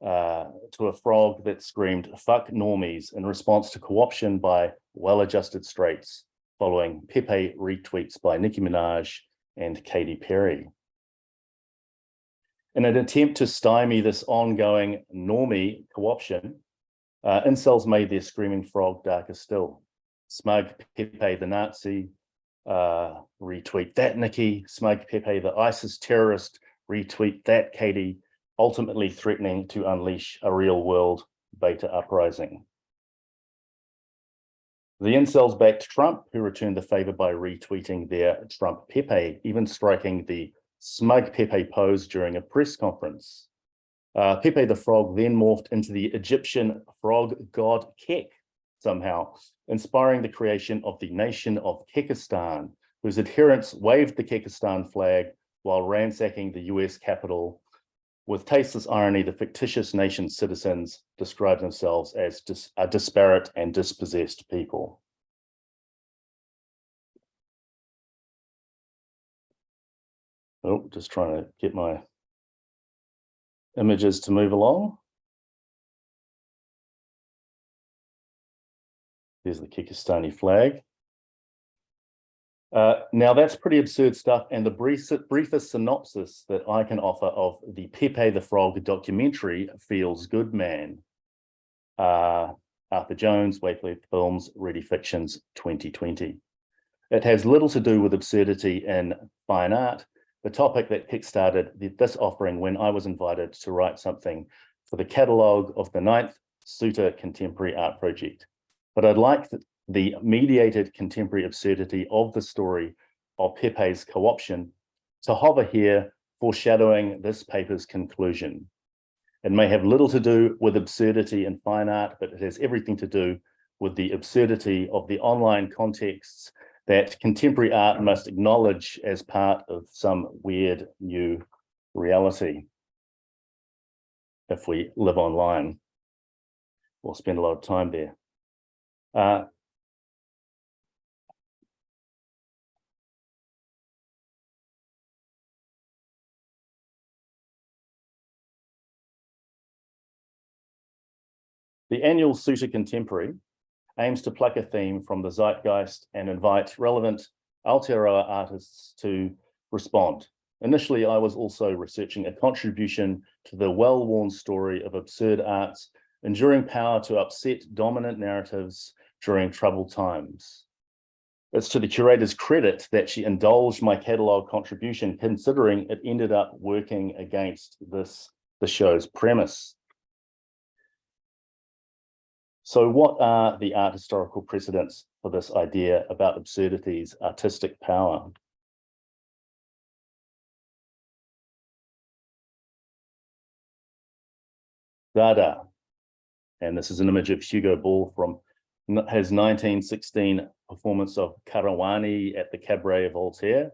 to a frog that screamed "fuck normies" in response to co-option by well-adjusted straights, following Pepe retweets by Nicki Minaj and Katy Perry. In an attempt to stymie this ongoing normie co-option, incels made their screaming frog darker still. Smug Pepe the Nazi, retweet that Nicki. Smug Pepe the ISIS terrorist, retweet that Katy, ultimately threatening to unleash a real-world beta uprising. The incels backed Trump, who returned the favor by retweeting their Trump Pepe, even striking the smug Pepe pose during a press conference. Pepe the Frog then morphed into the Egyptian frog god Kek, somehow, inspiring the creation of the nation of Kekistan, whose adherents waved the Kekistan flag while ransacking the US Capitol. With tasteless irony, the fictitious nation's citizens describe themselves as a disparate and dispossessed people. Oh, just trying to get my images to move along. There's the Kekistani flag. Now that's pretty absurd stuff, and the briefest synopsis that I can offer of the Pepe the Frog documentary, Feels Good Man. Arthur Jones, Wayfleet Films, Ready Fictions 2020. It has little to do with absurdity in fine art, the topic that kickstarted this offering when I was invited to write something for the catalogue of the 9th Suter Contemporary Art Project. But I'd like the mediated contemporary absurdity of the story of Pepe's co-option to hover here, foreshadowing this paper's conclusion. It may have little to do with absurdity in fine art, but it has everything to do with the absurdity of the online contexts that contemporary art must acknowledge as part of some weird new reality. If we live online, we'll spend a lot of time there. The annual Suter Contemporary aims to pluck a theme from the zeitgeist and invite relevant Aotearoa artists to respond. Initially, I was also researching a contribution to the well-worn story of absurd art's enduring power to upset dominant narratives during troubled times. It's to the curator's credit that she indulged my catalogue contribution, considering it ended up working against the show's premise. So what are the art historical precedents for this idea about absurdity's artistic power? Dada, and this is an image of Hugo Ball from his 1916 performance of Karawani at the Cabaret Voltaire.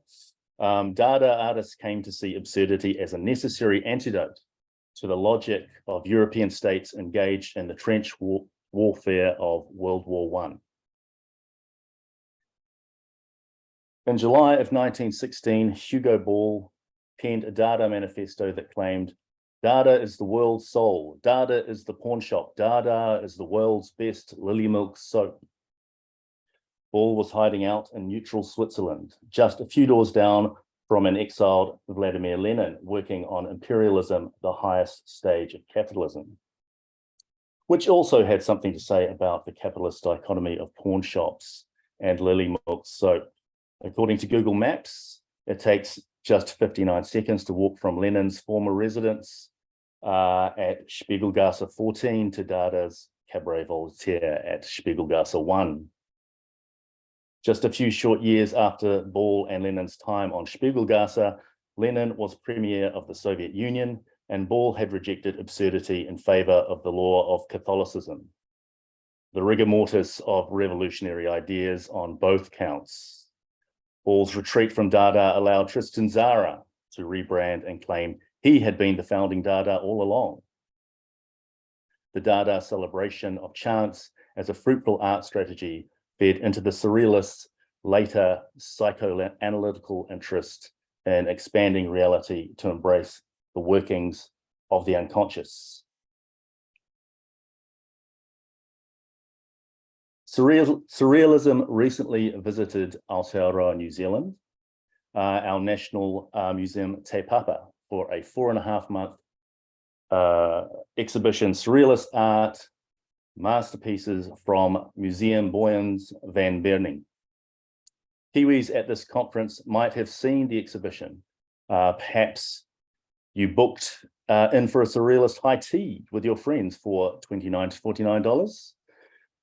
Dada artists came to see absurdity as a necessary antidote to the logic of European states engaged in the trench warfare of World War I. In July of 1916, Hugo Ball penned a Dada manifesto that claimed, "Dada is the world's soul. Dada is the pawn shop. Dada is the world's best lily milk soap." Ball was hiding out in neutral Switzerland, just a few doors down from an exiled Vladimir Lenin, working on imperialism, the highest stage of capitalism, which also had something to say about the capitalist dichotomy of pawn shops and lily milk soap. According to Google Maps, it takes just 59 seconds to walk from Lenin's former residence at Spiegelgasse 14 to Dada's Cabaret Voltaire at Spiegelgasse 1. Just a few short years after Ball and Lenin's time on Spiegelgasse, Lenin was premier of the Soviet Union, and Ball had rejected absurdity in favor of the law of Catholicism, the rigor mortis of revolutionary ideas on both counts. Ball's retreat from Dada allowed Tristan Tzara to rebrand and claim he had been the founding Dada all along. The Dada celebration of chance as a fruitful art strategy fed into the Surrealists' later psychoanalytical interest in expanding reality to embrace the workings of the unconscious. Surrealism recently visited Aotearoa, New Zealand, our national museum Te Papa, for a 4.5-month exhibition, Surrealist Art, Masterpieces from Museum Boyens van Berning. Kiwis at this conference might have seen the exhibition. Perhaps you booked in for a Surrealist high tea with your friends for $29 to $49,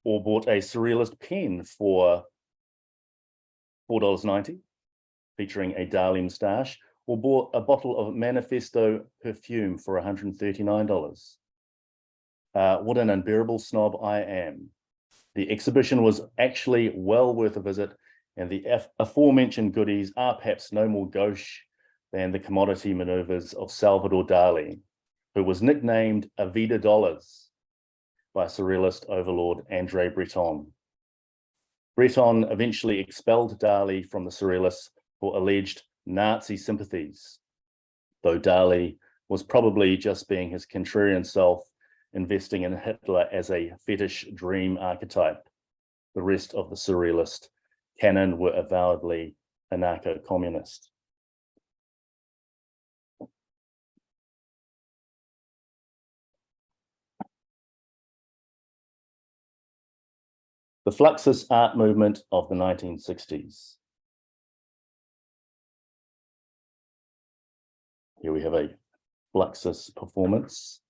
or bought a Surrealist pen for $4.90, featuring a Dali moustache, or bought a bottle of Manifesto perfume for $139. What an unbearable snob I am. The exhibition was actually well worth a visit, and the aforementioned goodies are perhaps no more gauche than the commodity maneuvers of Salvador Dali, who was nicknamed Avida Dollars by Surrealist overlord André Breton. Breton eventually expelled Dali from the Surrealists for alleged Nazi sympathies, though Dali was probably just being his contrarian self, investing in Hitler as a fetish dream archetype. The rest of the Surrealist canon were avowedly anarcho-communist. The Fluxus art movement of the 1960s. Here we have a Fluxus performance.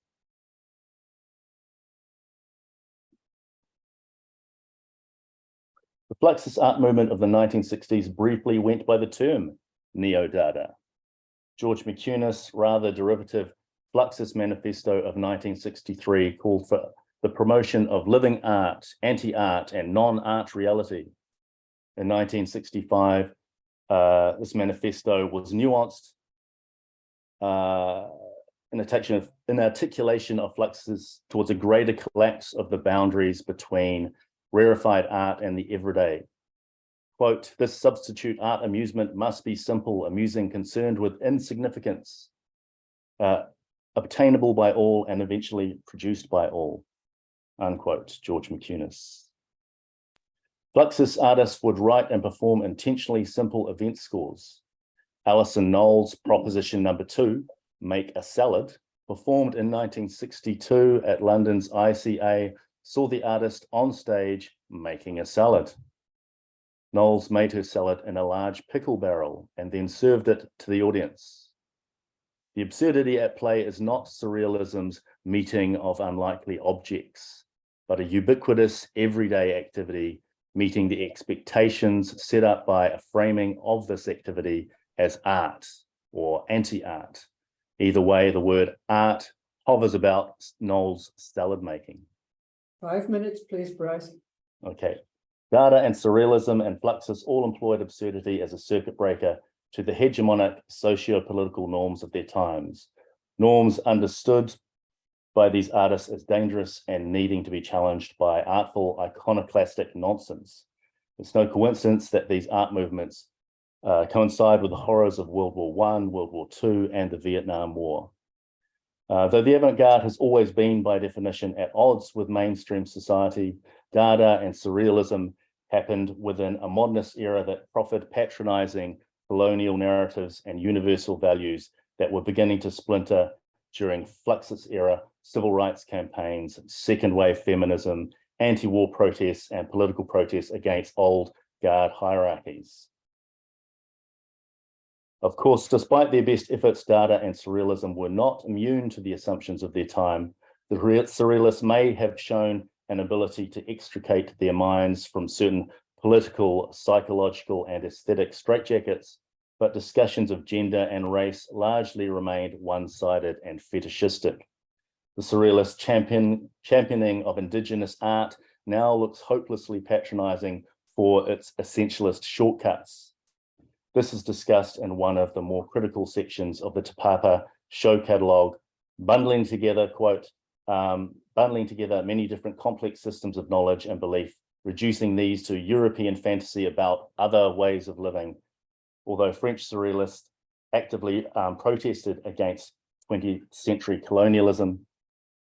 The Fluxus art movement of the 1960s briefly went by the term Neo-Dada. George McCunis' rather derivative Fluxus Manifesto of 1963 called for the promotion of living art, anti-art, and non-art reality. In 1965, this manifesto was nuanced in articulation of Fluxus towards a greater collapse of the boundaries between rarefied art and the everyday. Quote, "This substitute art amusement must be simple, amusing, concerned with insignificance, obtainable by all and eventually produced by all," unquote, George McCunis. Fluxus artists would write and perform intentionally simple event scores. Alison Knowles' proposition number 2, Make a Salad, performed in 1962 at London's ICA, saw the artist on stage making a salad. Knowles made her salad in a large pickle barrel and then served it to the audience. The absurdity at play is not surrealism's meeting of unlikely objects, but a ubiquitous everyday activity meeting the expectations set up by a framing of this activity as art or anti-art. Either way, the word art hovers about Knowles' salad making. 5 minutes, please, Bryce. Okay. Dada and surrealism and Fluxus all employed absurdity as a circuit breaker to the hegemonic socio-political norms of their times, norms understood by these artists as dangerous and needing to be challenged by artful iconoclastic nonsense. It's no coincidence that these art movements coincide with the horrors of World War I, World War II, and the Vietnam War. Though the avant-garde has always been, by definition, at odds with mainstream society, Dada and surrealism happened within a modernist era that proffered patronizing colonial narratives and universal values that were beginning to splinter during Fluxus era civil rights campaigns, second wave feminism, anti-war protests, and political protests against old guard hierarchies. Of course, despite their best efforts, Dada and surrealism were not immune to the assumptions of their time. The surrealists may have shown an ability to extricate their minds from certain political, psychological, and aesthetic straitjackets, but discussions of gender and race largely remained one-sided and fetishistic. The surrealist championing of indigenous art now looks hopelessly patronizing for its essentialist shortcuts. This is discussed in one of the more critical sections of the Te Papa show catalogue, bundling together, quote, bundling together many different complex systems of knowledge and belief, reducing these to European fantasy about other ways of living. Although French surrealists actively protested against 20th century colonialism,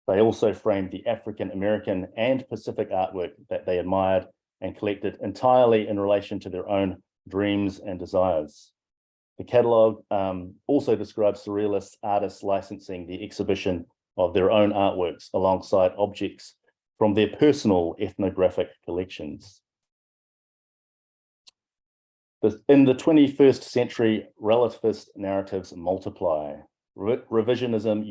they also framed the African American and Pacific artwork that they admired and collected entirely in relation to their own dreams and desires. The catalogue also describes surrealist artists licensing the exhibition of their own artworks alongside objects from their personal ethnographic collections. In the 21st century, relativist narratives multiply. Revisionism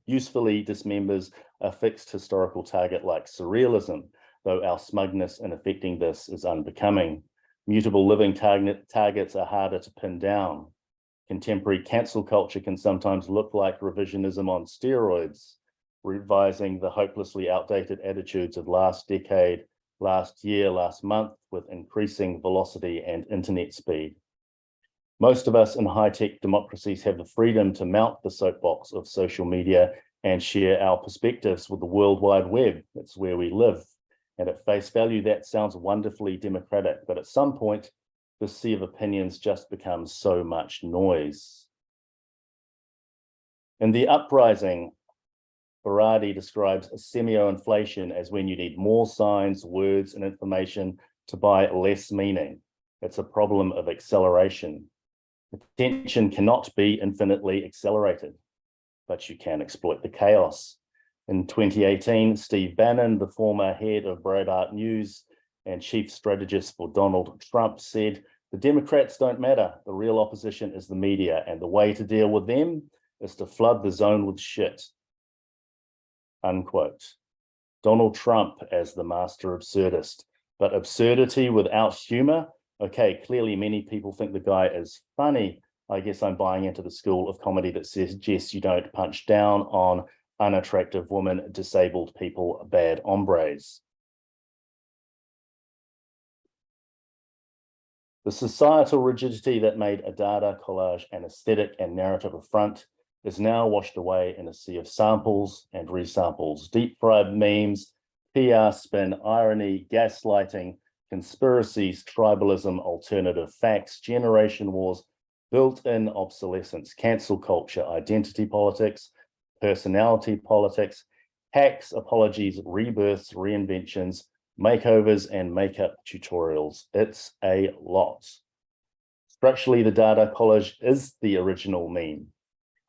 usefully dismembers a fixed historical target like surrealism, though our smugness in effecting this is unbecoming. Mutable living targets are harder to pin down. Contemporary cancel culture can sometimes look like revisionism on steroids, revising the hopelessly outdated attitudes of last decade, last year, last month, with increasing velocity and internet speed. Most of us in high-tech democracies have the freedom to mount the soapbox of social media and share our perspectives with the World Wide Web. It's where we live. And at face value, that sounds wonderfully democratic, but at some point, the sea of opinions just becomes so much noise. In The Uprising, Berardi describes semio-inflation as when you need more signs, words, and information to buy less meaning. It's a problem of acceleration. Attention cannot be infinitely accelerated, but you can exploit the chaos. In 2018, Steve Bannon, the former head of Breitbart News and chief strategist for Donald Trump, said, "The Democrats don't matter. The real opposition is the media, and the way to deal with them is to flood the zone with shit." Unquote. Donald Trump as the master absurdist, but absurdity without humor? Okay, clearly many people think the guy is funny. I guess I'm buying into the school of comedy that suggests you don't punch down on unattractive women, disabled people, bad hombres. The societal rigidity that made a Dada collage an aesthetic and narrative affront is now washed away in a sea of samples and resamples, deep-fried memes, PR spin, irony, gaslighting, conspiracies, tribalism, alternative facts, generation wars, built-in obsolescence, cancel culture, identity politics, personality politics, hacks, apologies, rebirths, reinventions, makeovers, and makeup tutorials. It's a lot. Structurally, the Dada collage is the original meme,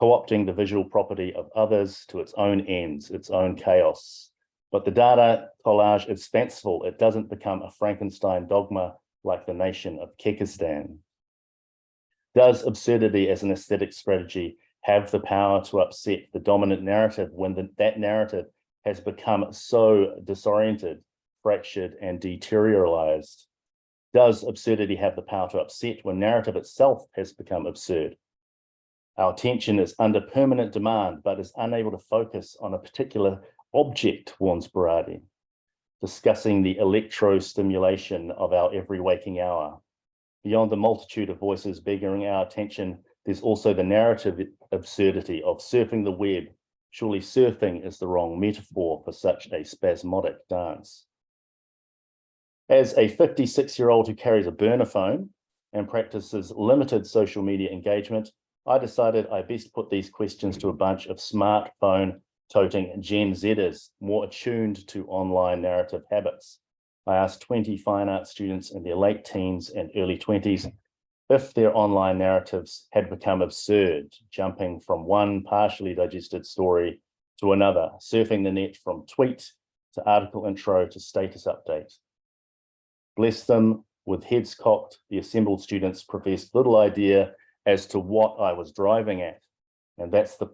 co-opting the visual property of others to its own ends, its own chaos. But the Dada collage is fanciful. It doesn't become a Frankenstein dogma like the nation of Kyrgyzstan. Does absurdity as an aesthetic strategy have the power to upset the dominant narrative when that narrative has become so disoriented, fractured, and deteriorized? Does absurdity have the power to upset when narrative itself has become absurd? Our attention is under permanent demand, but is unable to focus on a particular object, warns Berardi. discussing the electro-stimulation of our every waking hour. Beyond the multitude of voices begging our attention, there's also the narrative absurdity of surfing the web. Surely surfing is the wrong metaphor for such a spasmodic dance. As a 56-year-old who carries a burner phone and practices limited social media engagement, I decided I best put these questions to a bunch of smartphone-toting Gen Zers more attuned to online narrative habits. I asked 20 fine arts students in their late teens and early 20s if their online narratives had become absurd, jumping from one partially digested story to another, surfing the net from tweet to article intro to status update. Bless them, with heads cocked, the assembled students professed little idea as to what I was driving at. And that's the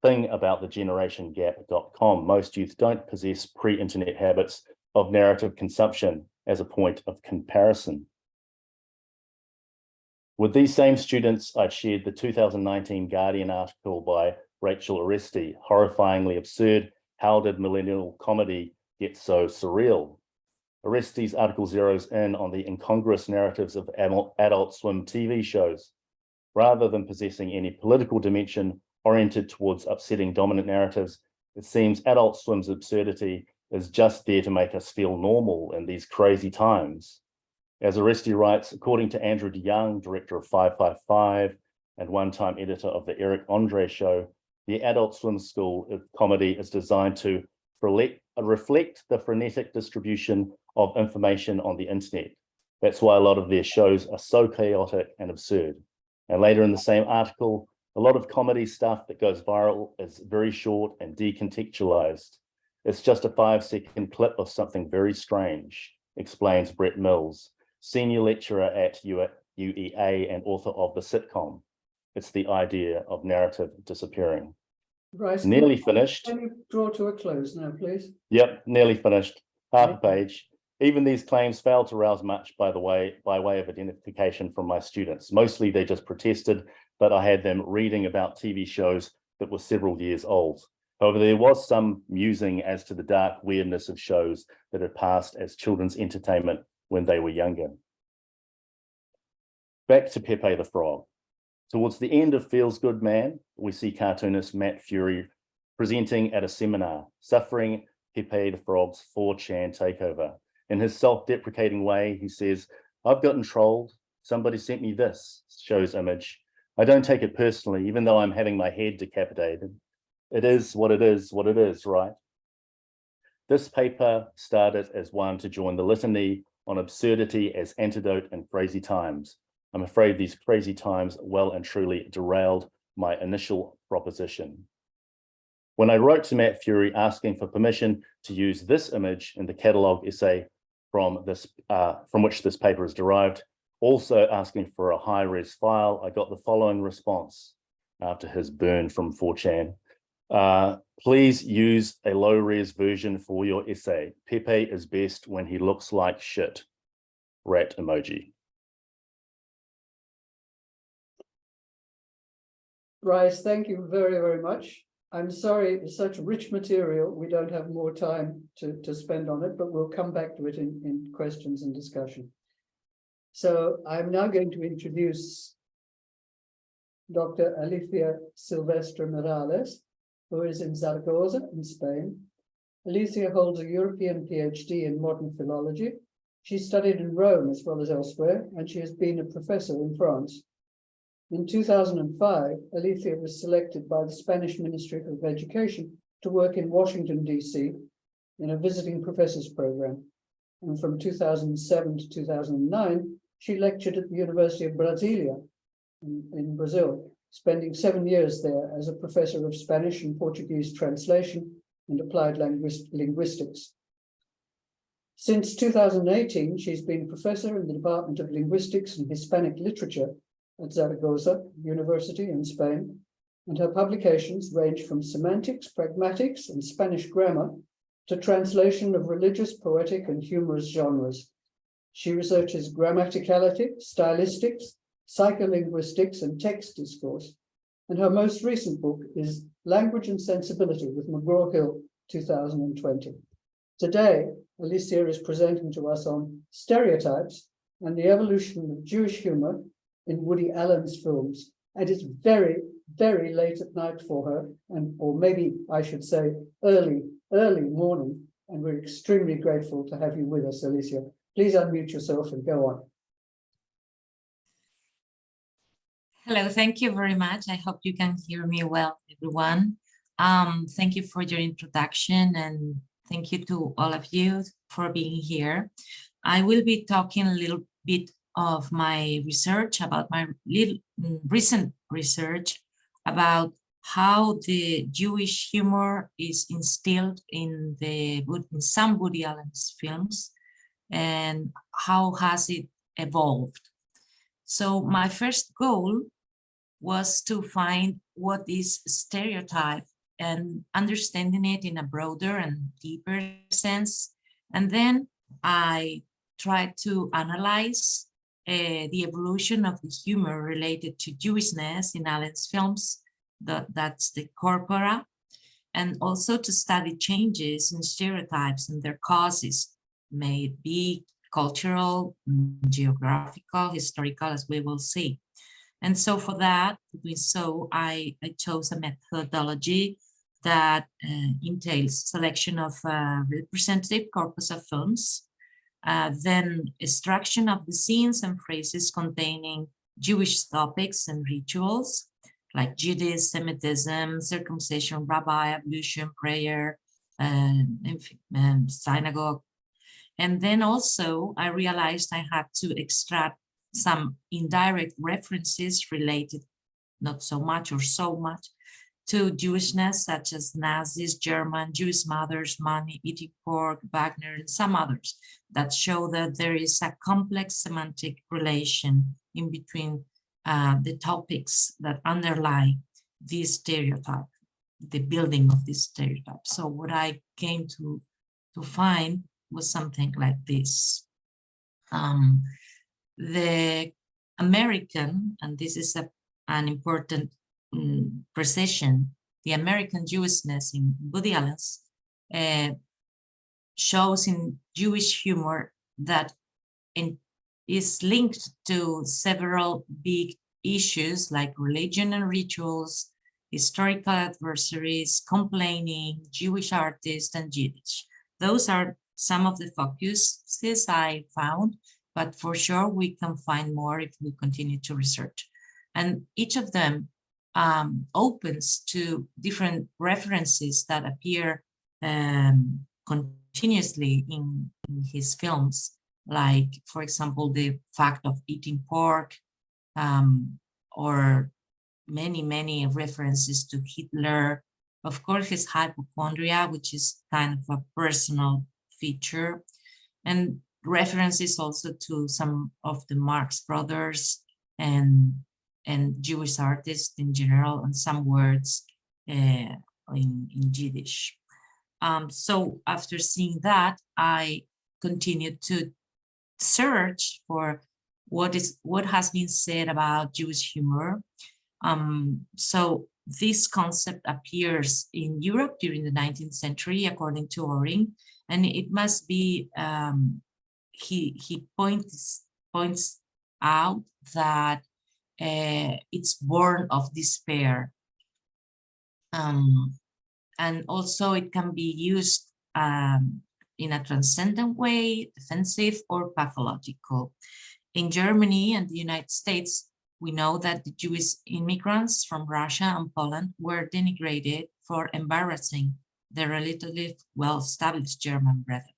thing about the generationgap.com. Most youth don't possess pre-internet habits of narrative consumption as a point of comparison. With these same students, I shared the 2019 Guardian article by Rachel Oresti, horrifyingly absurd, how did millennial comedy get so surreal? Oresti's article zeroes in on the incongruous narratives of Adult Swim TV shows. Rather than possessing any political dimension oriented towards upsetting dominant narratives, it seems Adult Swim's absurdity is just there to make us feel normal in these crazy times. As Oresti writes, according to Andrew DeYoung, director of 555 and one-time editor of the Eric Andre Show, the Adult Swim School of comedy is designed to reflect the frenetic distribution of information on the internet. That's why a lot of their shows are so chaotic and absurd. And later in the same article, a lot of comedy stuff that goes viral is very short and decontextualized. It's just a 5-second clip of something very strange, explains Brett Mills, senior lecturer at UEA and author of the sitcom. It's the idea of narrative disappearing. Bryce, Nearly finished. Can you draw to a close now, please? Yep, nearly finished. Half a page. Even these claims failed to rouse much by way of identification from my students. Mostly they just protested, but I had them reading about TV shows that were several years old. However, there was some musing as to the dark weirdness of shows that had passed as children's entertainment when they were younger. Back to Pepe the Frog. Towards the end of Feels Good Man, we see cartoonist Matt Fury presenting at a seminar, suffering Pepe the Frog's 4chan takeover. In his self-deprecating way, he says, I've gotten trolled. Somebody sent me this, shows image. I don't take it personally, even though I'm having my head decapitated. It is what it is, right? This paper started as one to join the litany on absurdity as antidote in crazy times. I'm afraid these crazy times well and truly derailed my initial proposition. When I wrote to Matt Fury asking for permission to use this image in the catalog essay from which this paper is derived, also asking for a high-res file, I got the following response after his burn from 4chan. Please use a low-res version for your essay. Pepe is best when he looks like shit. Rat emoji. Bryce, thank you very, very much. I'm sorry, it's such rich material. We don't have more time to spend on it, but we'll come back to it in questions and discussion. So I'm now going to introduce Dr. Alicia Silvestre Miralles, who is in Zaragoza in Spain. Alicia holds a European PhD in modern philology. She studied in Rome as well as elsewhere, and she has been a professor in France. In 2005, Alicia was selected by the Spanish Ministry of Education to work in Washington, D.C. in a visiting professors program. And from 2007 to 2009, she lectured at the University of Brasilia in Brazil, spending 7 years there as a professor of Spanish and Portuguese translation and applied linguistics. Since 2018, she's been professor in the Department of Linguistics and Hispanic Literature at Zaragoza University in Spain, and her publications range from semantics, pragmatics, and Spanish grammar to translation of religious, poetic, and humorous genres. She researches grammaticality, stylistics, psycholinguistics, and text discourse, and her most recent book is Language and Sensibility with McGraw-Hill, 2020. Today, Alicia is presenting to us on stereotypes and the evolution of Jewish humor in Woody Allen's films. And it's very, very late at night for her, or maybe I should say early morning. And we're extremely grateful to have you with us, Alicia. Please unmute yourself and go on. Hello, thank you very much. I hope you can hear me well, everyone. Thank you for your introduction, and thank you to all of you for being here. I will be talking a little bit of my research, about my recent research about how the Jewish humor is instilled in some Woody Allen's films, and how has it evolved. So my first goal was to find what is stereotype and understanding it in a broader and deeper sense. And then I tried to analyze the evolution of the humor related to Jewishness in Allen's films, that's the corpora, and also to study changes in stereotypes and their causes, may it be cultural, geographical, historical, as we will see. And so for that, I chose a methodology that entails selection of a representative corpus of films, then extraction of the scenes and phrases containing Jewish topics and rituals, like Judaism, Semitism, circumcision, rabbi, ablution, prayer, synagogue. And then also I realized I had to extract some indirect references related, not so much or so much, to Jewishness, such as Nazis, German, Jewish mothers, money, eating pork, Wagner, and some others that show that there is a complex semantic relation in between the topics that underlie this stereotype, the building of this stereotype. So what I came to find was something like this. The American, and this is an important precision, the American Jewishness in Woody Allen's shows in Jewish humor that is linked to several big issues like religion and rituals, historical adversaries, complaining, Jewish artists, and Yiddish. Those are some of the focuses I found, but for sure we can find more if we continue to research. And each of them opens to different references that appear continuously in his films, like, for example, the fact of eating pork, or many references to Hitler. Of course, his hypochondria, which is kind of a personal feature, and references also to some of the Marx brothers and Jewish artists in general, and some words in Yiddish. So after seeing that, I continued to search for what has been said about Jewish humor. So this concept appears in Europe during the 19th century, according to Oring, and it must be, he points out that it's born of despair. And also it can be used in a transcendent way, defensive or pathological. In Germany and the United States, we know that the Jewish immigrants from Russia and Poland were denigrated for embarrassing the relatively well-established German brethren.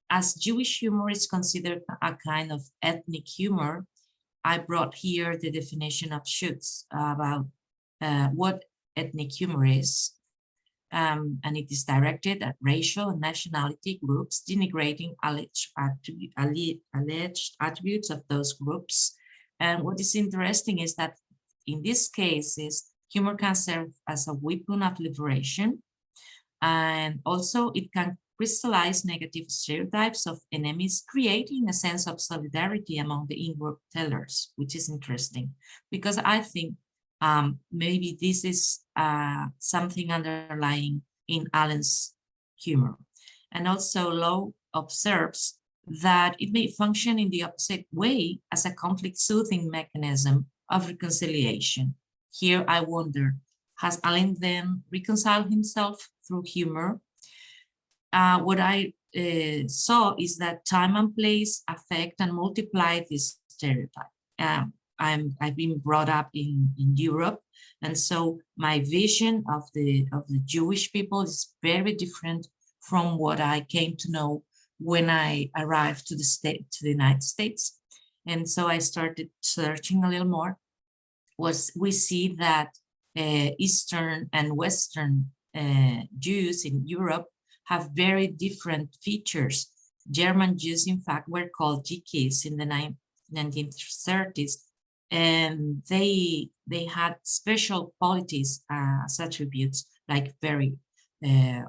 As Jewish humor is considered a kind of ethnic humor, I brought here the definition of Schutz about what ethnic humor is. And it is directed at racial and nationality groups, denigrating alleged attributes of those groups. And what is interesting is that in these cases, humor can serve as a weapon of liberation, and also it can crystallize negative stereotypes of enemies, creating a sense of solidarity among the in-group tellers, which is interesting, because I think maybe this is something underlying in Allen's humor. And also Law observes that it may function in the opposite way as a conflict soothing mechanism of reconciliation. Here I wonder, has Allen then reconciled himself through humor? What I saw is that time and place affect and multiply this stereotype. I've been brought up in Europe, and so my vision of the Jewish people is very different from what I came to know when I arrived to the United States. And so I started searching a little more. We see that Eastern and Western Jews in Europe have very different features. German Jews, in fact, were called Jikis in the 1930s, and they had special qualities as attributes, like very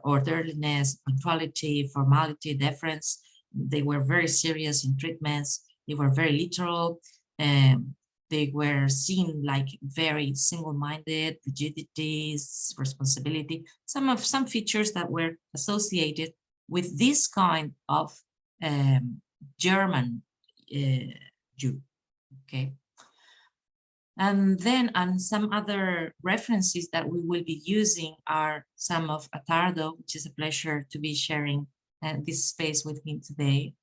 orderliness, punctuality, formality, deference. They were very serious in treatments. They were very literal. They were seen like very single-minded, rigidities, responsibility, some features that were associated with this kind of German Jew. Okay. And then some other references that we will be using are some of Attardo, which is a pleasure to be sharing this space with him today.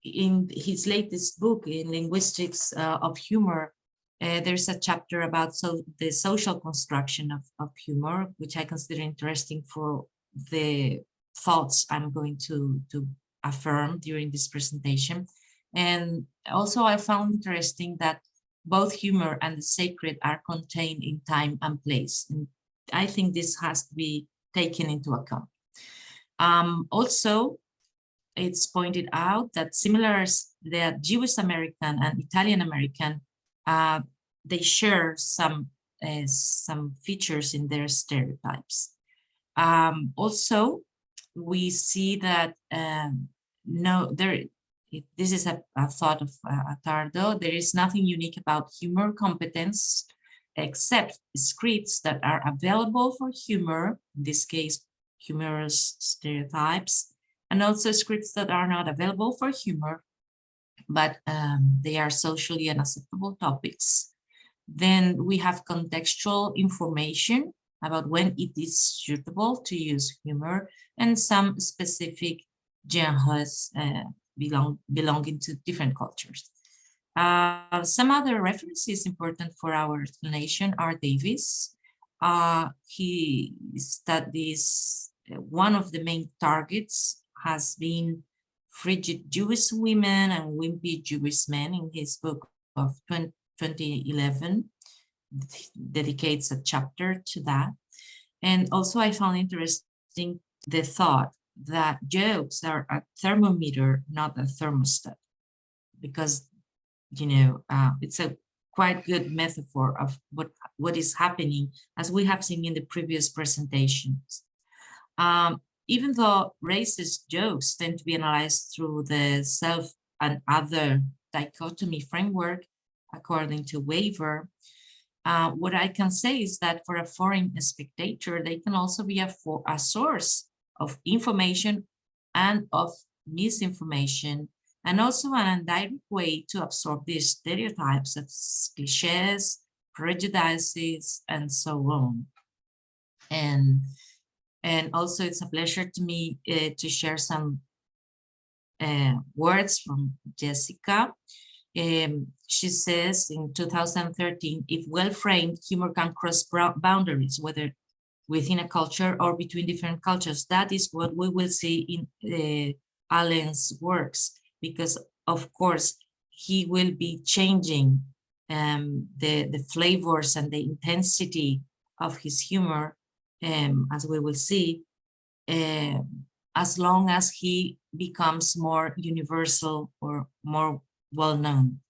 In his latest book, in Linguistics of Humor, there's a chapter about the social construction of humor, which I consider interesting for the thoughts I'm going to affirm during this presentation. And also I found interesting that both humor and the sacred are contained in time and place. And I think this has to be taken into account. Also, it's pointed out that similar as the Jewish American and Italian American, they share some features in their stereotypes. Also, we see that this is a thought of Attardo. There is nothing unique about humor competence except scripts that are available for humor, in this case, humorous stereotypes, and also scripts that are not available for humor, but they are socially unacceptable topics. Then we have contextual information about when it is suitable to use humor, and some specific genres belonging to different cultures. Some other references important for our explanation are Davis. He studies, one of the main targets has been frigid Jewish women and wimpy Jewish men. In his book of 2011, dedicates a chapter to that. And also I found interesting the thought that jokes are a thermometer, not a thermostat, because, you know, it's a quite good metaphor of what is happening, as we have seen in the previous presentations. Even though racist jokes tend to be analyzed through the self and other dichotomy framework, according to Weaver, what I can say is that for a foreign spectator, they can also be a source of information and of misinformation, and also an indirect way to absorb these stereotypes of cliches, prejudices, and so on. And also it's a pleasure to me to share some words from Jessica. She says in 2013, if well-framed, humor can cross boundaries, whether within a culture or between different cultures. That is what we will see in Allen's works, because of course he will be changing the flavors and the intensity of his humor, as we will see, as long as he becomes more universal or more well-known.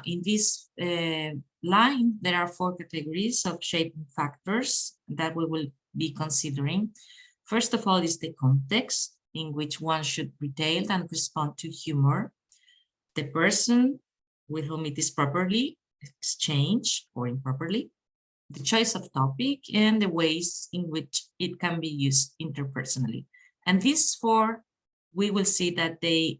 In this line, there are 4 categories of shaping factors that we will be considering. First of all is the context in which one should retail and respond to humor, the person with whom it is properly exchanged or improperly, the choice of topic, and the ways in which it can be used interpersonally. And these four, we will see that they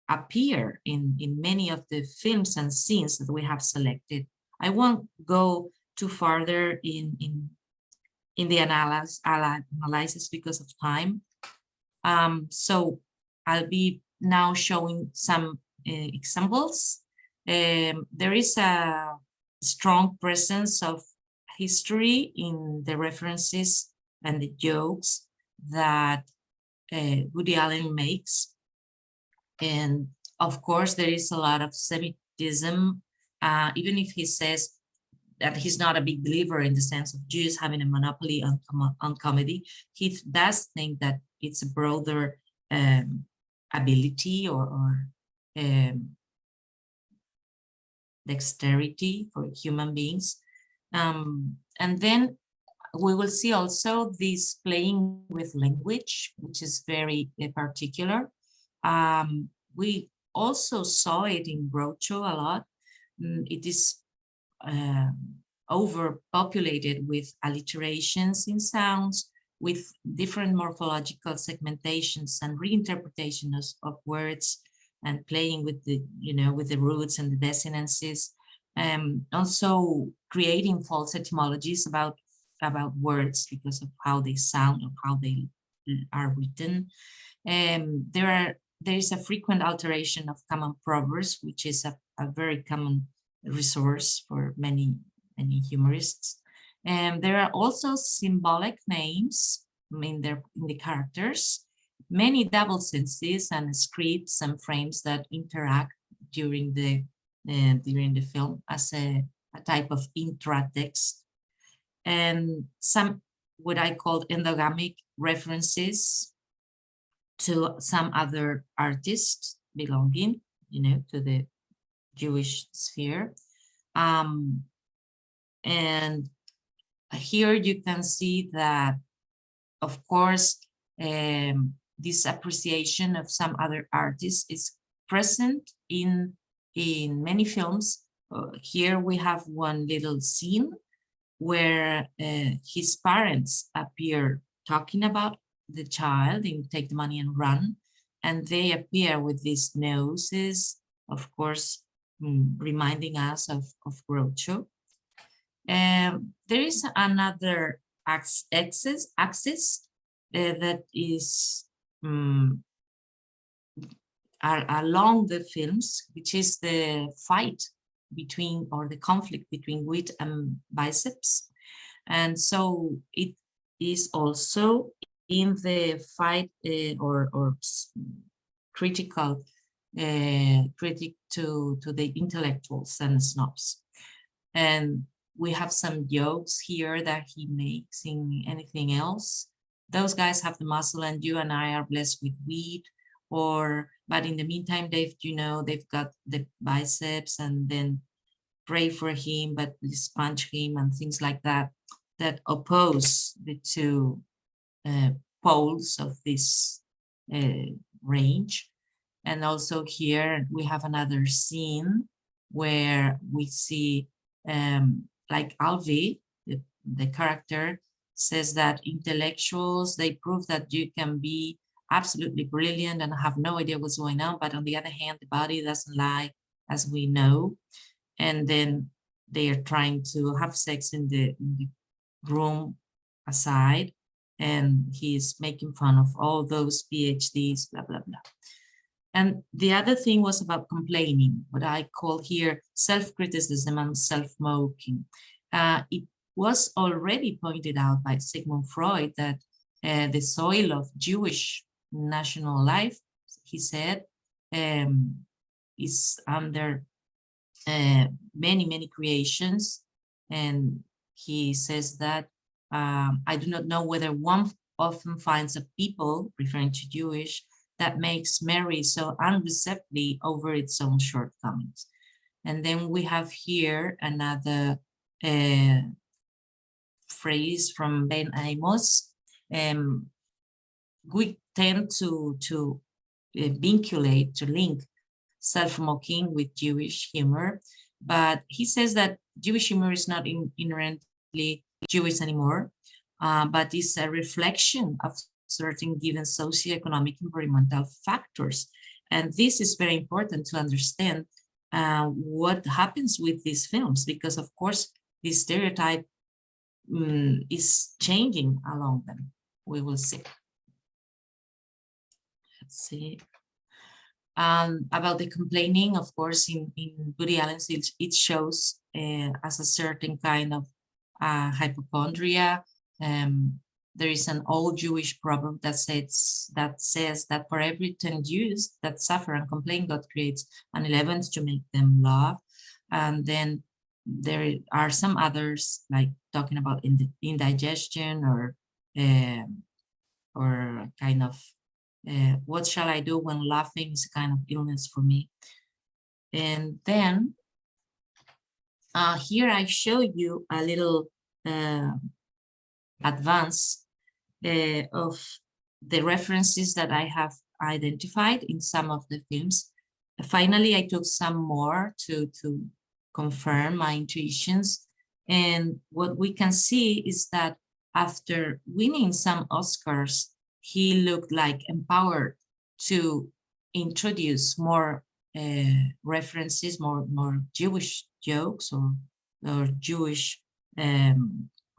appear in many of the films and scenes that we have selected. I won't go too farther in the analysis because of time. So I'll be now showing some examples. There is a strong presence of history in the references and the jokes that Woody Allen makes. And of course, there is a lot of Semitism, even if he says that he's not a big believer in the sense of Jews having a monopoly on comedy. He does think that it's a broader ability or dexterity for human beings. And then we will see also this playing with language, which is very particular. We also saw it in Groucho a lot. It is overpopulated with alliterations in sounds, with different morphological segmentations and reinterpretations of words, and playing with the, with the roots and the dissonances. Also creating false etymologies about words because of how they sound or how they are written. There is a frequent alteration of common proverbs, which is a very common resource for many humorists. And there are also symbolic names in the characters, many double senses and scripts and frames that interact during the film as a type of intratext, and some what I call endogamic references to some other artists belonging, to the Jewish sphere. And here you can see that, of course, this appreciation of some other artists is present in many films. Here we have one little scene where his parents appear talking about the child in Take the Money and Run, and they appear with these noses, of course, reminding us of Groucho. There is another axis that is along the films, which is the fight between, or the conflict between, wit and biceps. And so it is also in the fight or critical critic to the intellectuals and snobs. And we have some jokes here that he makes in Anything Else. Those guys have the muscle and you and I are blessed with weed, but in the meantime, they've got the biceps, and then pray for him, but sponge him and things like that, that oppose the two poles of this range. And also here we have another scene where we see like Alvi, the character, says that intellectuals, they prove that you can be absolutely brilliant and have no idea what's going on, but on the other hand, the body doesn't lie, as we know. And then they are trying to have sex in the room aside, and he's making fun of all those PhDs, blah, blah, blah. And the other thing was about complaining, what I call here self-criticism and self-mocking. It was already pointed out by Sigmund Freud that the soil of Jewish national life, he said, is under many creations. And he says that I do not know whether one often finds a people, referring to Jewish, that makes merry so unreceptively over its own shortcomings. And then we have here another phrase from Ben Amos. We tend to link self-mocking with Jewish humor, but he says that Jewish humor is not inherently Jewish anymore. but it's a reflection of certain given socioeconomic environmental factors. And this is very important to understand what happens with these films, because of course, this stereotype is changing along them. We will see. Let's see. About the complaining, of course, in Woody Allen's, it shows as a certain kind of hypochondria. There is an old Jewish proverb that says that for every 10 Jews that suffer and complain, God creates an 11th to make them laugh. And then there are some others, like talking about indigestion or kind of what shall I do when laughing is a kind of illness for me. And then here I show you a little advance of the references that I have identified in some of the films. Finally, I took some more to confirm my intuitions. And what we can see is that after winning some Oscars, he looked like empowered to introduce more references, more Jewish jokes or Jewish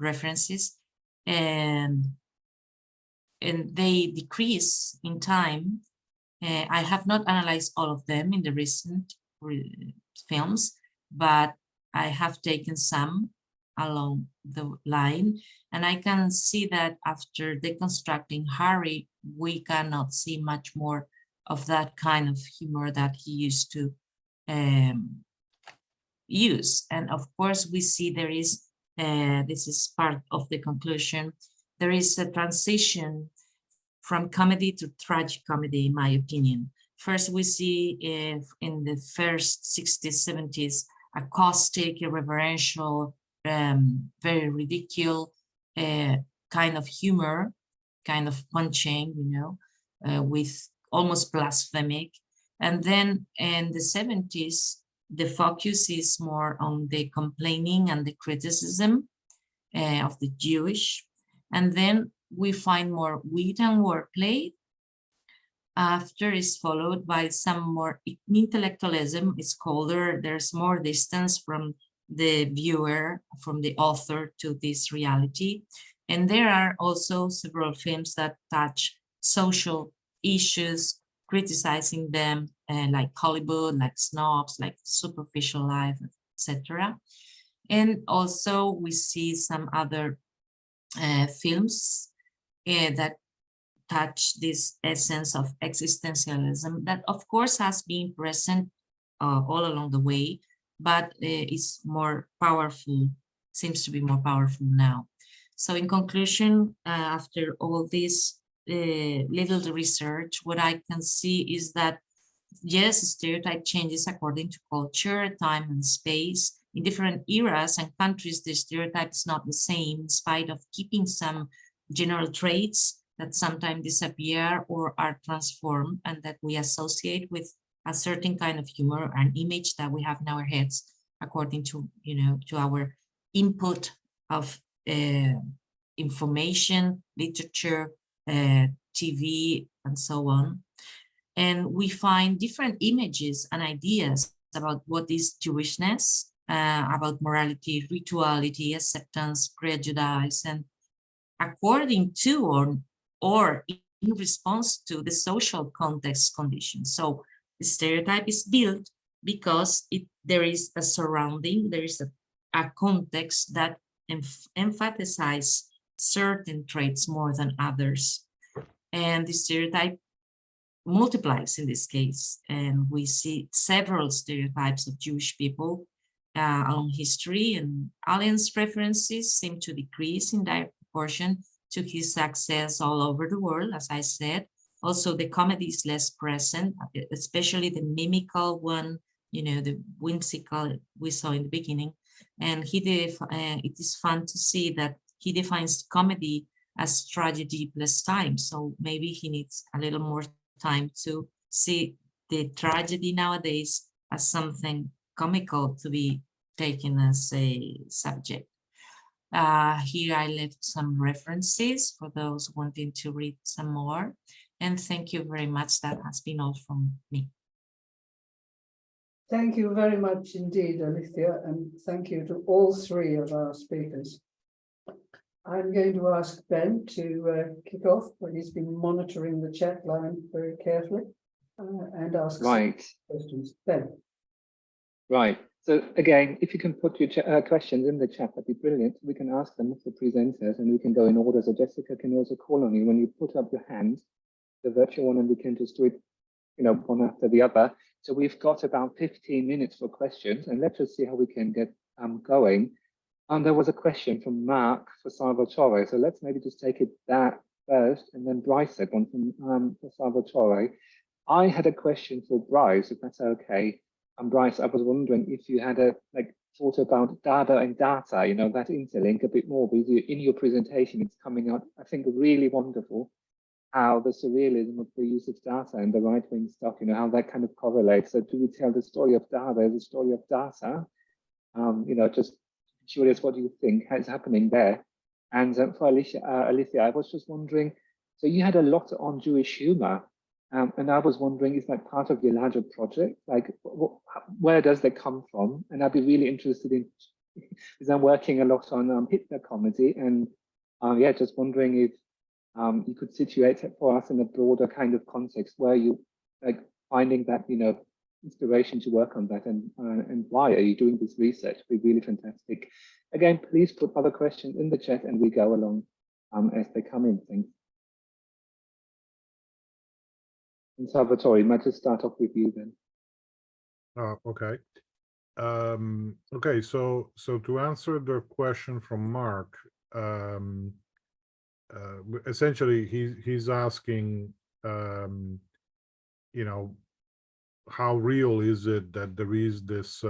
references, and they decrease in time. I have not analyzed all of them in the recent films, but I have taken some along the line, and I can see that after deconstructing Harry, we cannot see much more of that kind of humor that he used to use. And of course, we see there is, this is part of the conclusion, there is a transition from comedy to tragicomedy, in my opinion. First, we see in the first 60s, 70s, a caustic, irreverential, very ridiculous kind of humor, kind of punching, you know, with almost blasphemic. And then in the 70s, the focus is more on the complaining and the criticism of the Jewish. And then we find more wit and wordplay. After is followed by some more intellectualism. It's colder. There's more distance from the viewer, from the author to this reality. And there are also several films that touch social issues, criticizing them, like Hollywood, like Snobs, like Superficial Life, etc. And also we see some other films that touch this essence of existentialism that of course has been present all along the way, but is more powerful, seems to be more powerful now. So in conclusion, after all this little research, what I can see is that yes, stereotype changes according to culture, time and space. In different eras and countries, the stereotype is not the same, in spite of keeping some general traits that sometimes disappear or are transformed and that we associate with a certain kind of humor and image that we have in our heads according to, you know, to our input of information, literature, TV, and so on. And we find different images and ideas about what is Jewishness, about morality, rituality, acceptance, prejudice, and according to or in response to the social context conditions. So the stereotype is built because there is a surrounding, there is a context that emphasizes certain traits more than others. And the stereotype multiplies in this case. And we see several stereotypes of Jewish people along history, and Allen's references seem to decrease in direct proportion to his success all over the world, as I said. Also, the comedy is less present, especially the mimical one, you know, the whimsical we saw in the beginning. And it is fun to see that he defines comedy as tragedy plus time. So maybe he needs a little more time to see the tragedy nowadays as something comical to be taken as a subject. Here I left some references for those wanting to read some more. And thank you very much. That has been all from me. Thank you very much indeed, Alicia, and thank you to all three of our speakers. I'm going to ask Ben to kick off, but he's been monitoring the chat line very carefully and ask some questions. Ben. Right. So again, if you can put your questions in the chat, that'd be brilliant. We can ask them of the presenters and we can go in order. So Jessica can also call on you when you put up your hand, the virtual one, and we can just do it, you know, one after the other. So we've got about 15 minutes for questions, and let's just see how we can get going. There was a question from Mark for Salvatore. So let's maybe just take it that first, and then Bryce had one from for Salvatore. I had a question for Bryce, if that's okay. Bryce, I was wondering if you had thought about data and data, you know, that interlink a bit more. Because in your presentation, it's coming out, I think, really wonderful how the surrealism of the use of data and the right-wing stuff, you know, how that kind of correlates. So do we tell the story of data as a story of data? You know, just curious, what do you think is happening there? And for Alicia, I was just wondering, so you had a lot on Jewish humor. And I was wondering, is that part of your larger project? Like, where does that come from? And I'd be really interested in, because I'm working a lot on Hitler comedy, and yeah, just wondering if you could situate it for us in a broader kind of context where you like finding that, you know, inspiration to work on that, and why are you doing this research? It'd be really fantastic. Again, please put other questions in the chat and we go along as they come in. Thanks. And Salvatore, might just start off with you then. Okay. Okay, so to answer the question from Mark, essentially he's asking, you know, how real is it that there is this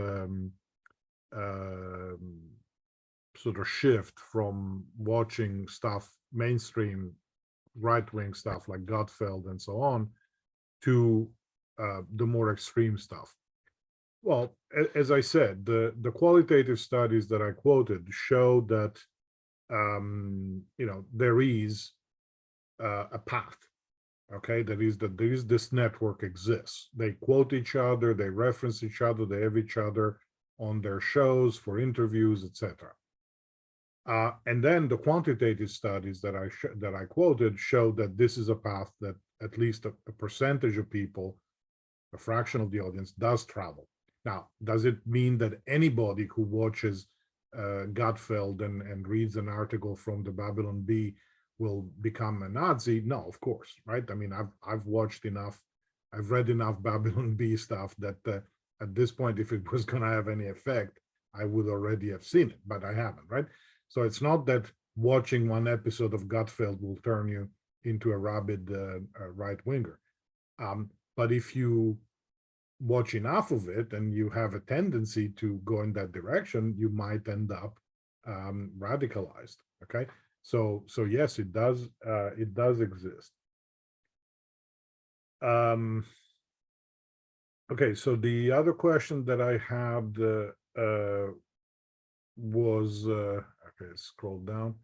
sort of shift from watching stuff, mainstream right-wing stuff like Gutfeld and so on, to the more extreme stuff. Well, as I said, the qualitative studies that I quoted show that you know, there is a path. Okay, there is this network exists. They quote each other, they reference each other, they have each other on their shows for interviews, etc. And then the quantitative studies that I quoted show that this is a path that at least a percentage of people, a fraction of the audience, does travel. Now, does it mean that anybody who watches Gutfeld and reads an article from the Babylon Bee will become a Nazi? No, of course, right? I mean, I've watched enough, I've read enough Babylon Bee stuff that at this point, if it was going to have any effect, I would already have seen it, but I haven't, right? So it's not that watching one episode of Gutfeld will turn you into a rabid right-winger. But if you watch enough of it and you have a tendency to go in that direction, you might end up radicalized. Okay, so yes, it does exist. Okay, so the other question that I had was okay, scroll down.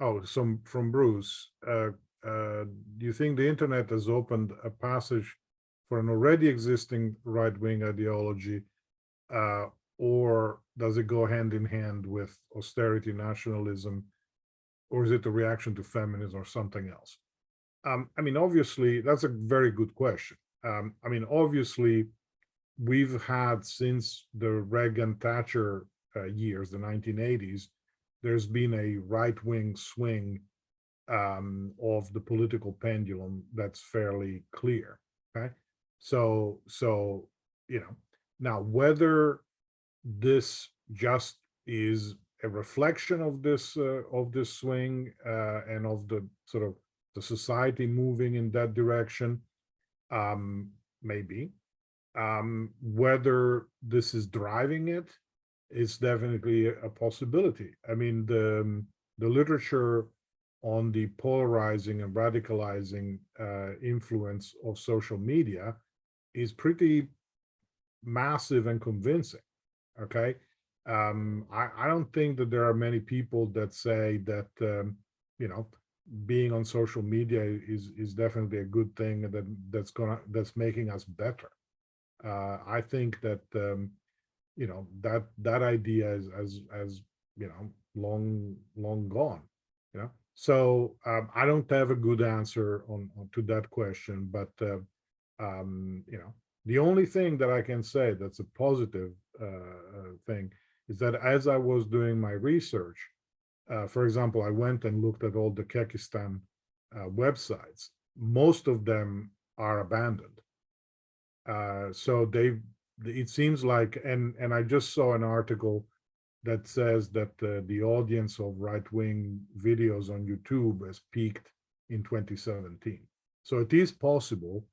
Oh, some from Bruce. Do you think the internet has opened a passage for an already existing right-wing ideology, or does it go hand in hand with austerity nationalism, or is it a reaction to feminism or something else? I mean, obviously, that's a very good question. I mean, obviously, we've had since the Reagan-Thatcher years, the 1980s, there's been a right-wing swing of the political pendulum that's fairly clear. Okay, so you know, now whether this just is a reflection of this swing and of the sort of the society moving in that direction, maybe. Whether this is driving it is definitely a possibility. I mean, the literature on the polarizing and radicalizing influence of social media is pretty massive and convincing. Okay, I don't think that there are many people that say that being on social media is definitely a good thing that's making us better. I think that that idea is long gone. So I don't have a good answer on to that question, but the only thing that I can say that's a positive thing is that as I was doing my research, for example, I went and looked at all the Kyrgyzstan websites. Most of them are abandoned. So it seems like, and I just saw an article that says that the audience of right-wing videos on YouTube has peaked in 2017. So it is possible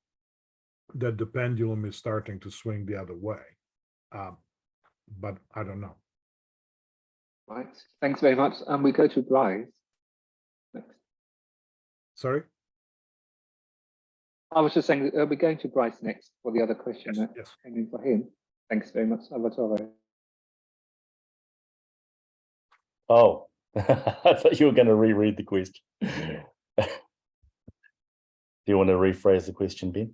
that the pendulum is starting to swing the other way, but I don't know. Right, thanks very much. And we go to Bryce next. Sorry? I was just saying we're going to Bryce next for the other question that came in for him. Thanks very much, Salvatore. Oh, I thought you were going to reread the question. Do you want to rephrase the question, Ben?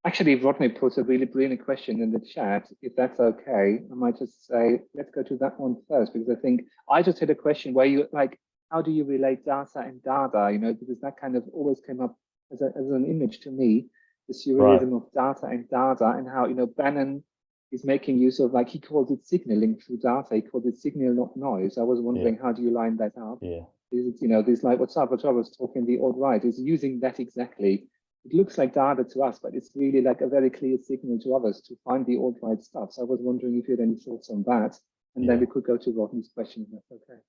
Actually, Rodney put a really brilliant question in the chat. If that's okay, I might just say, let's go to that one first, because I think I just had a question where you like, how do you relate data and data? Because that kind of always came up as an image to me, the surrealism of data and how, Bannon is making use of, like, he calls it signaling through data. He calls it signal, not noise. I was wondering, how do you line that up? Yeah. Is it, there's like what Salvatore was talking, the alt-right is using that exactly. It looks like data to us, but it's really like a very clear signal to others to find the alt-right stuff. So I was wondering if you had any thoughts on that. And then we could go to Rodney's question, if that's okay.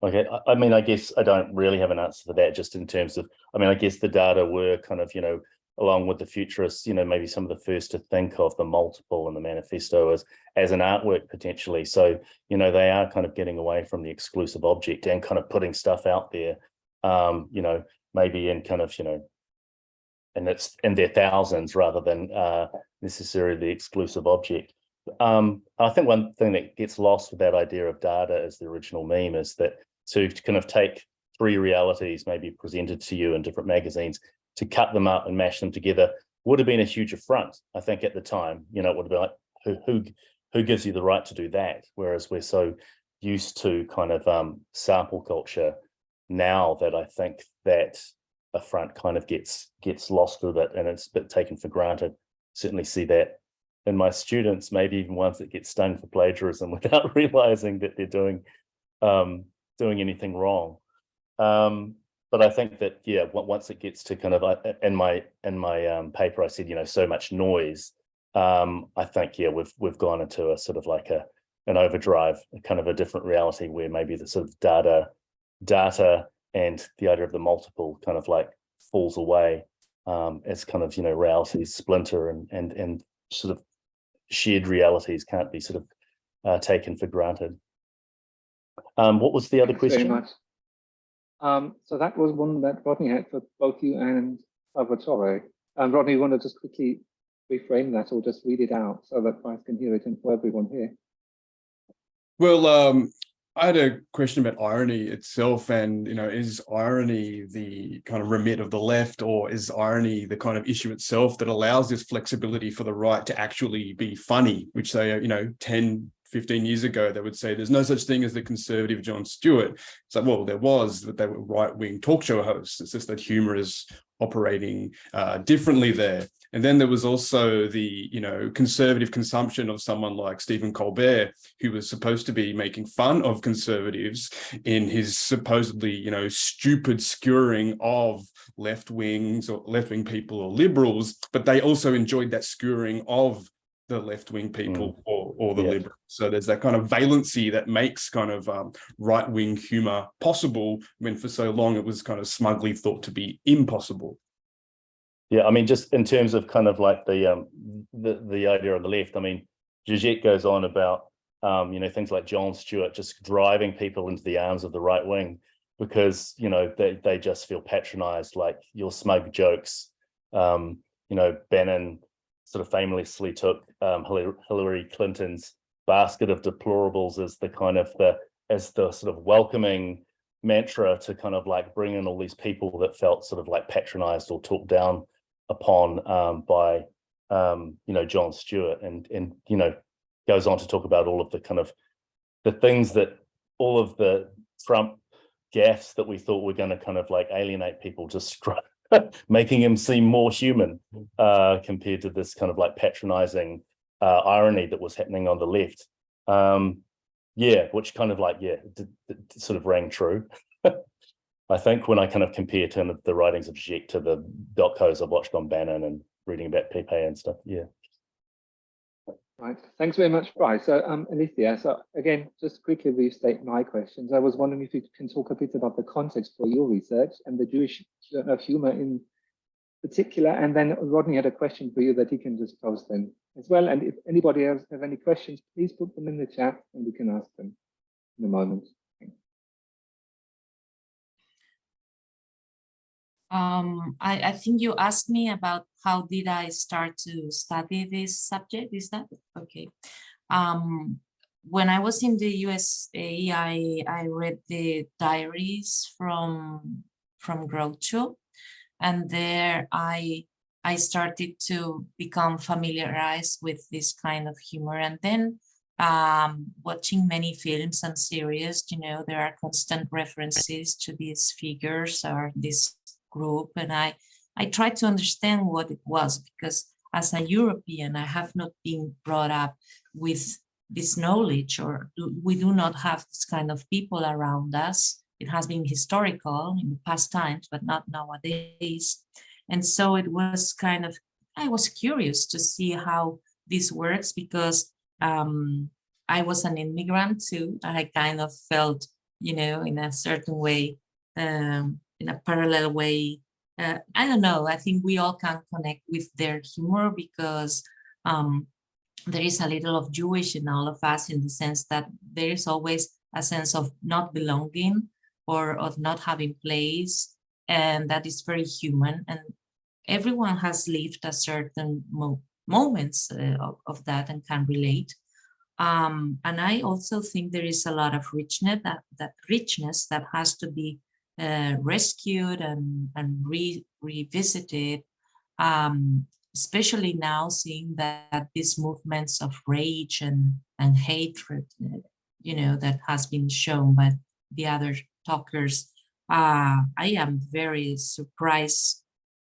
Okay, I mean, I guess I don't really have an answer for that, just in terms of, I guess the data were kind of, along with the futurists, maybe some of the first to think of the multiple and the manifesto as an artwork potentially. So, they are kind of getting away from the exclusive object and kind of putting stuff out there, maybe in kind of, and it's in their thousands rather than necessarily the exclusive object. I think one thing that gets lost with that idea of data as the original meme is that to kind of take three realities maybe presented to you in different magazines, to cut them up and mash them together would have been a huge affront. I think at the time, it would have been like, who gives you the right to do that? Whereas we're so used to kind of sample culture now that I think that affront kind of gets lost with it, and it's a bit taken for granted. Certainly see that in my students, maybe even ones that get stung for plagiarism without realizing that they're doing anything wrong. But I think that, once it gets to kind of, in my paper, I said, so much noise. I think, we've gone into a sort of like an overdrive, kind of a different reality where maybe the sort of data and the idea of the multiple kind of like falls away as kind of, realities splinter and sort of shared realities can't be sort of taken for granted. What was the other question? Very much. So that was one that Rodney had for both you and Salvatore. Rodney, you want to just quickly reframe that or just read it out so that Bryce can hear it and for everyone here? Well, I had a question about irony itself, and is irony the kind of remit of the left, or is irony the kind of issue itself that allows this flexibility for the right to actually be funny, which they 10, 15 years ago, they would say there's no such thing as the conservative Jon Stewart. It's like, well, there was, but they were right-wing talk show hosts. It's just that humor is operating differently there. And then there was also the, conservative consumption of someone like Stephen Colbert, who was supposed to be making fun of conservatives in his supposedly, stupid skewering of left-wings or left-wing people or liberals, but they also enjoyed that skewering of the left-wing people or the liberals. So there's that kind of valency that makes kind of right-wing humor possible when for so long it was kind of smugly thought to be impossible. Yeah, just in terms of kind of like the idea of the left, Zizek goes on about things like Jon Stewart just driving people into the arms of the right wing because they just feel patronized, like your smug jokes. Bannon sort of famously took Hillary Clinton's basket of deplorables as the kind of as the sort of welcoming mantra to kind of like bring in all these people that felt sort of like patronized or talked down upon by Jon Stewart, and goes on to talk about all of the kind of the things that all of the Trump gaffes that we thought were going to kind of like alienate people, just making him seem more human compared to this kind of like patronizing irony that was happening on the left. Which kind of like, sort of rang true. I think when I kind of compare the writings of Zizek to the docos I've watched on Bannon and reading about Pepe and stuff, Right, thanks very much, Bryce. So, Alicia, so again, just quickly restate my questions. I was wondering if you can talk a bit about the context for your research and the Jewish humor in particular, and then Rodney had a question for you that he can just post then as well. And if anybody else have any questions, please put them in the chat and we can ask them in a moment. I think you asked me about how did I start to study this subject, is that okay? When I was in the USA, I read the diaries from Groucho, and there I started to become familiarized with this kind of humor. And then watching many films and series, there are constant references to these figures or this group, and I tried to understand what it was, because as a European, I have not been brought up with this knowledge, or we do not have this kind of people around us. It has been historical in the past times, but not nowadays. And so it was kind of, I was curious to see how this works, because I was an immigrant too. I kind of felt, in a certain way, in a parallel way. I don't know, I think we all can connect with their humor, because there is a little of Jewish in all of us, in the sense that there is always a sense of not belonging or of not having place, and that is very human, and everyone has lived a certain moments of that and can relate. And I also think there is a lot of richness that has to be rescued and revisited, especially now, seeing that these movements of rage and hatred, that has been shown by the other talkers. I am very surprised.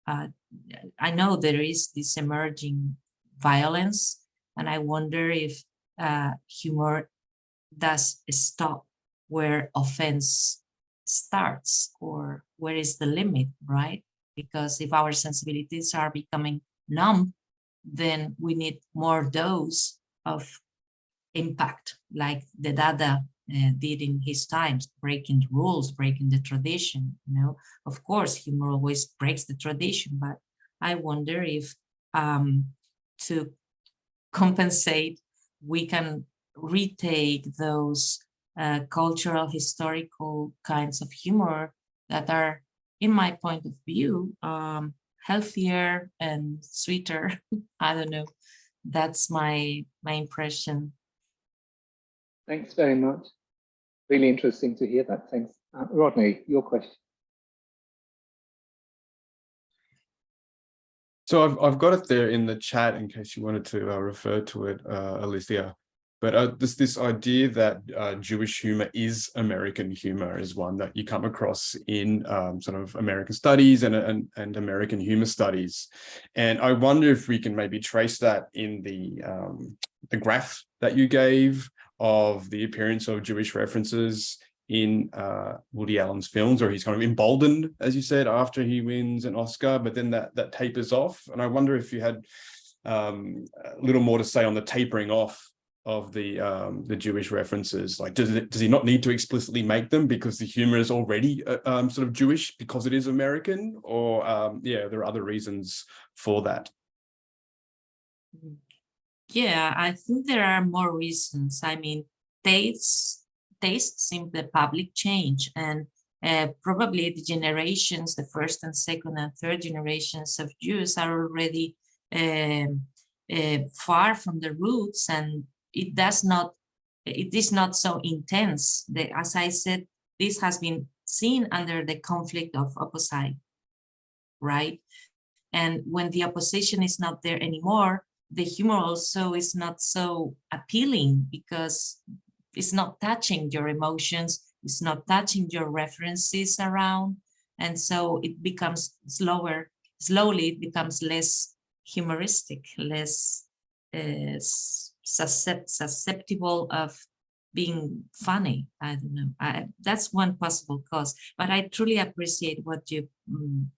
I know there is this emerging violence, and I wonder if humor does stop where offense starts, or where is the limit, right? Because if our sensibilities are becoming numb, then we need more dose of impact, like the Dada did in his times, breaking the rules, breaking the tradition. Of course, humor always breaks the tradition, but I wonder if to compensate, we can retake those cultural, historical kinds of humor that are, in my point of view, healthier and sweeter. I don't know. That's my impression. Thanks very much. Really interesting to hear that. Thanks. Rodney, your question. So I've got it there in the chat in case you wanted to refer to it, Alicia. But this idea that Jewish humor is American humor is one that you come across in sort of American studies and American humor studies. And I wonder if we can maybe trace that in the graph that you gave of the appearance of Jewish references in Woody Allen's films, or he's kind of emboldened, as you said, after he wins an Oscar, but then that tapers off. And I wonder if you had a little more to say on the tapering off of the Jewish references. Like, does he not need to explicitly make them because the humor is already sort of Jewish because it is American, or there are other reasons for that? Yeah, I think there are more reasons. I mean, tastes in the public change, and probably the generations, the first and second and third generations of Jews are already far from the roots, and it is not so intense. As I said, this has been seen under the conflict of opposite, right? And when the opposition is not there anymore, the humor also is not so appealing because it's not touching your emotions, it's not touching your references around. And so it becomes slowly it becomes less humoristic, less susceptible of being funny. I don't know. That's one possible cause, but I truly appreciate what you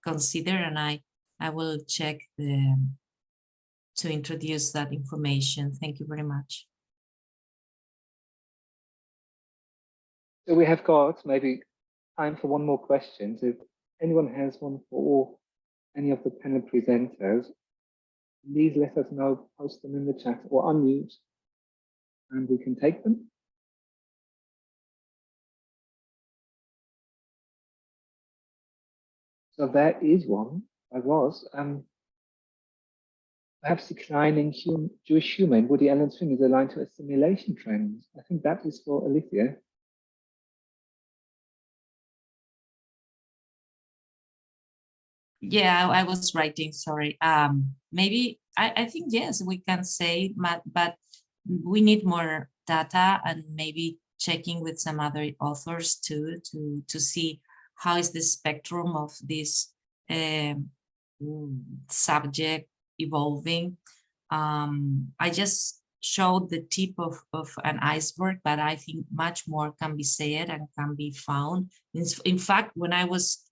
consider, and I will check to introduce that information. Thank you very much. So we have got maybe time for one more question. So if anyone has one for any of the panel presenters, please let us know, post them in the chat or unmute, and we can take them. So there is one. I was perhaps declining Jewish humor in Woody Allen's film is aligned to assimilation trends. I think that is for Alicia. Yeah, I was writing, sorry. Maybe I think yes, we can say, but we need more data and maybe checking with some other authors too to see how is the spectrum of this subject evolving. I just showed the tip of an iceberg, but I think much more can be said and can be found. In fact, when I was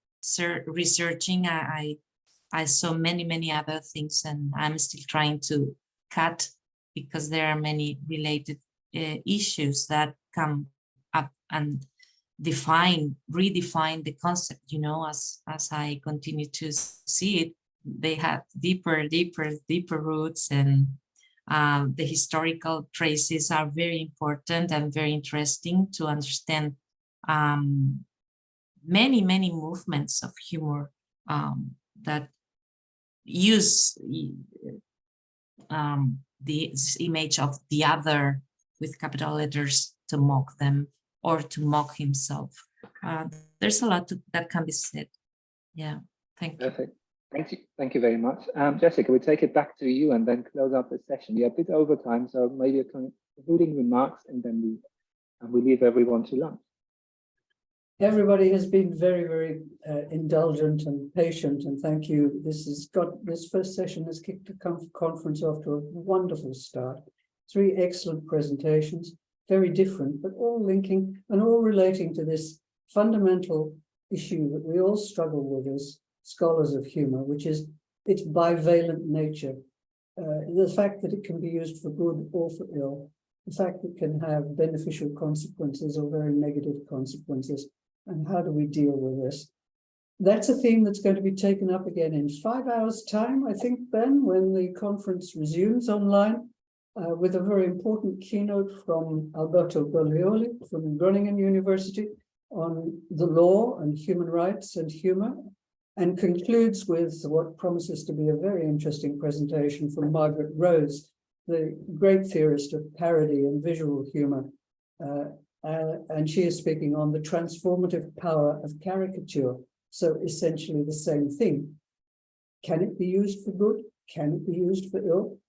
researching, I saw many other things, and I'm still trying to cut because there are many related issues that come up and redefine the concept, you know, as I continue to see it. They have deeper roots, and the historical traces are very important and very interesting to understand many movements of humor that use this image of the other with capital letters to mock them or to mock himself. There's a lot that can be said. Yeah, thank you. Perfect. Thank you very much. Jessica, we take it back to you and then close out the session. We are a bit over time, so maybe a concluding remarks, and then we leave everyone to lunch. Everybody has been very indulgent and patient, and thank you. This first session has kicked the conference off to a wonderful start. 3 excellent presentations, very different, but all linking and all relating to this fundamental issue that we all struggle with as scholars of humor, which is its bivalent nature. The fact that it can be used for good or for ill, the fact that it can have beneficial consequences or very negative consequences. And how do we deal with this? That's a theme that's going to be taken up again in 5 hours' time, I think, Ben, when the conference resumes online, with a very important keynote from Alberto Galloway from Groningen University on the law and human rights and humor, and concludes with what promises to be a very interesting presentation from Margaret Rose, the great theorist of parody and visual humor. And she is speaking on the transformative power of caricature. So essentially the same thing. Can it be used for good? Can it be used for ill?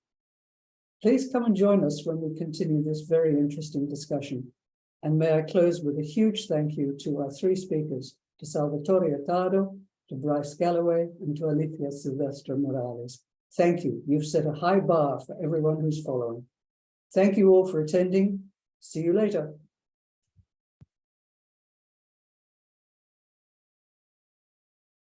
Please come and join us when we continue this very interesting discussion. And may I close with a huge thank you to our 3 speakers, to Salvatore Attardo, to Bryce Galloway, and to Alicia Silvestre Miralles. Thank you. You've set a high bar for everyone who's following. Thank you all for attending. See you later.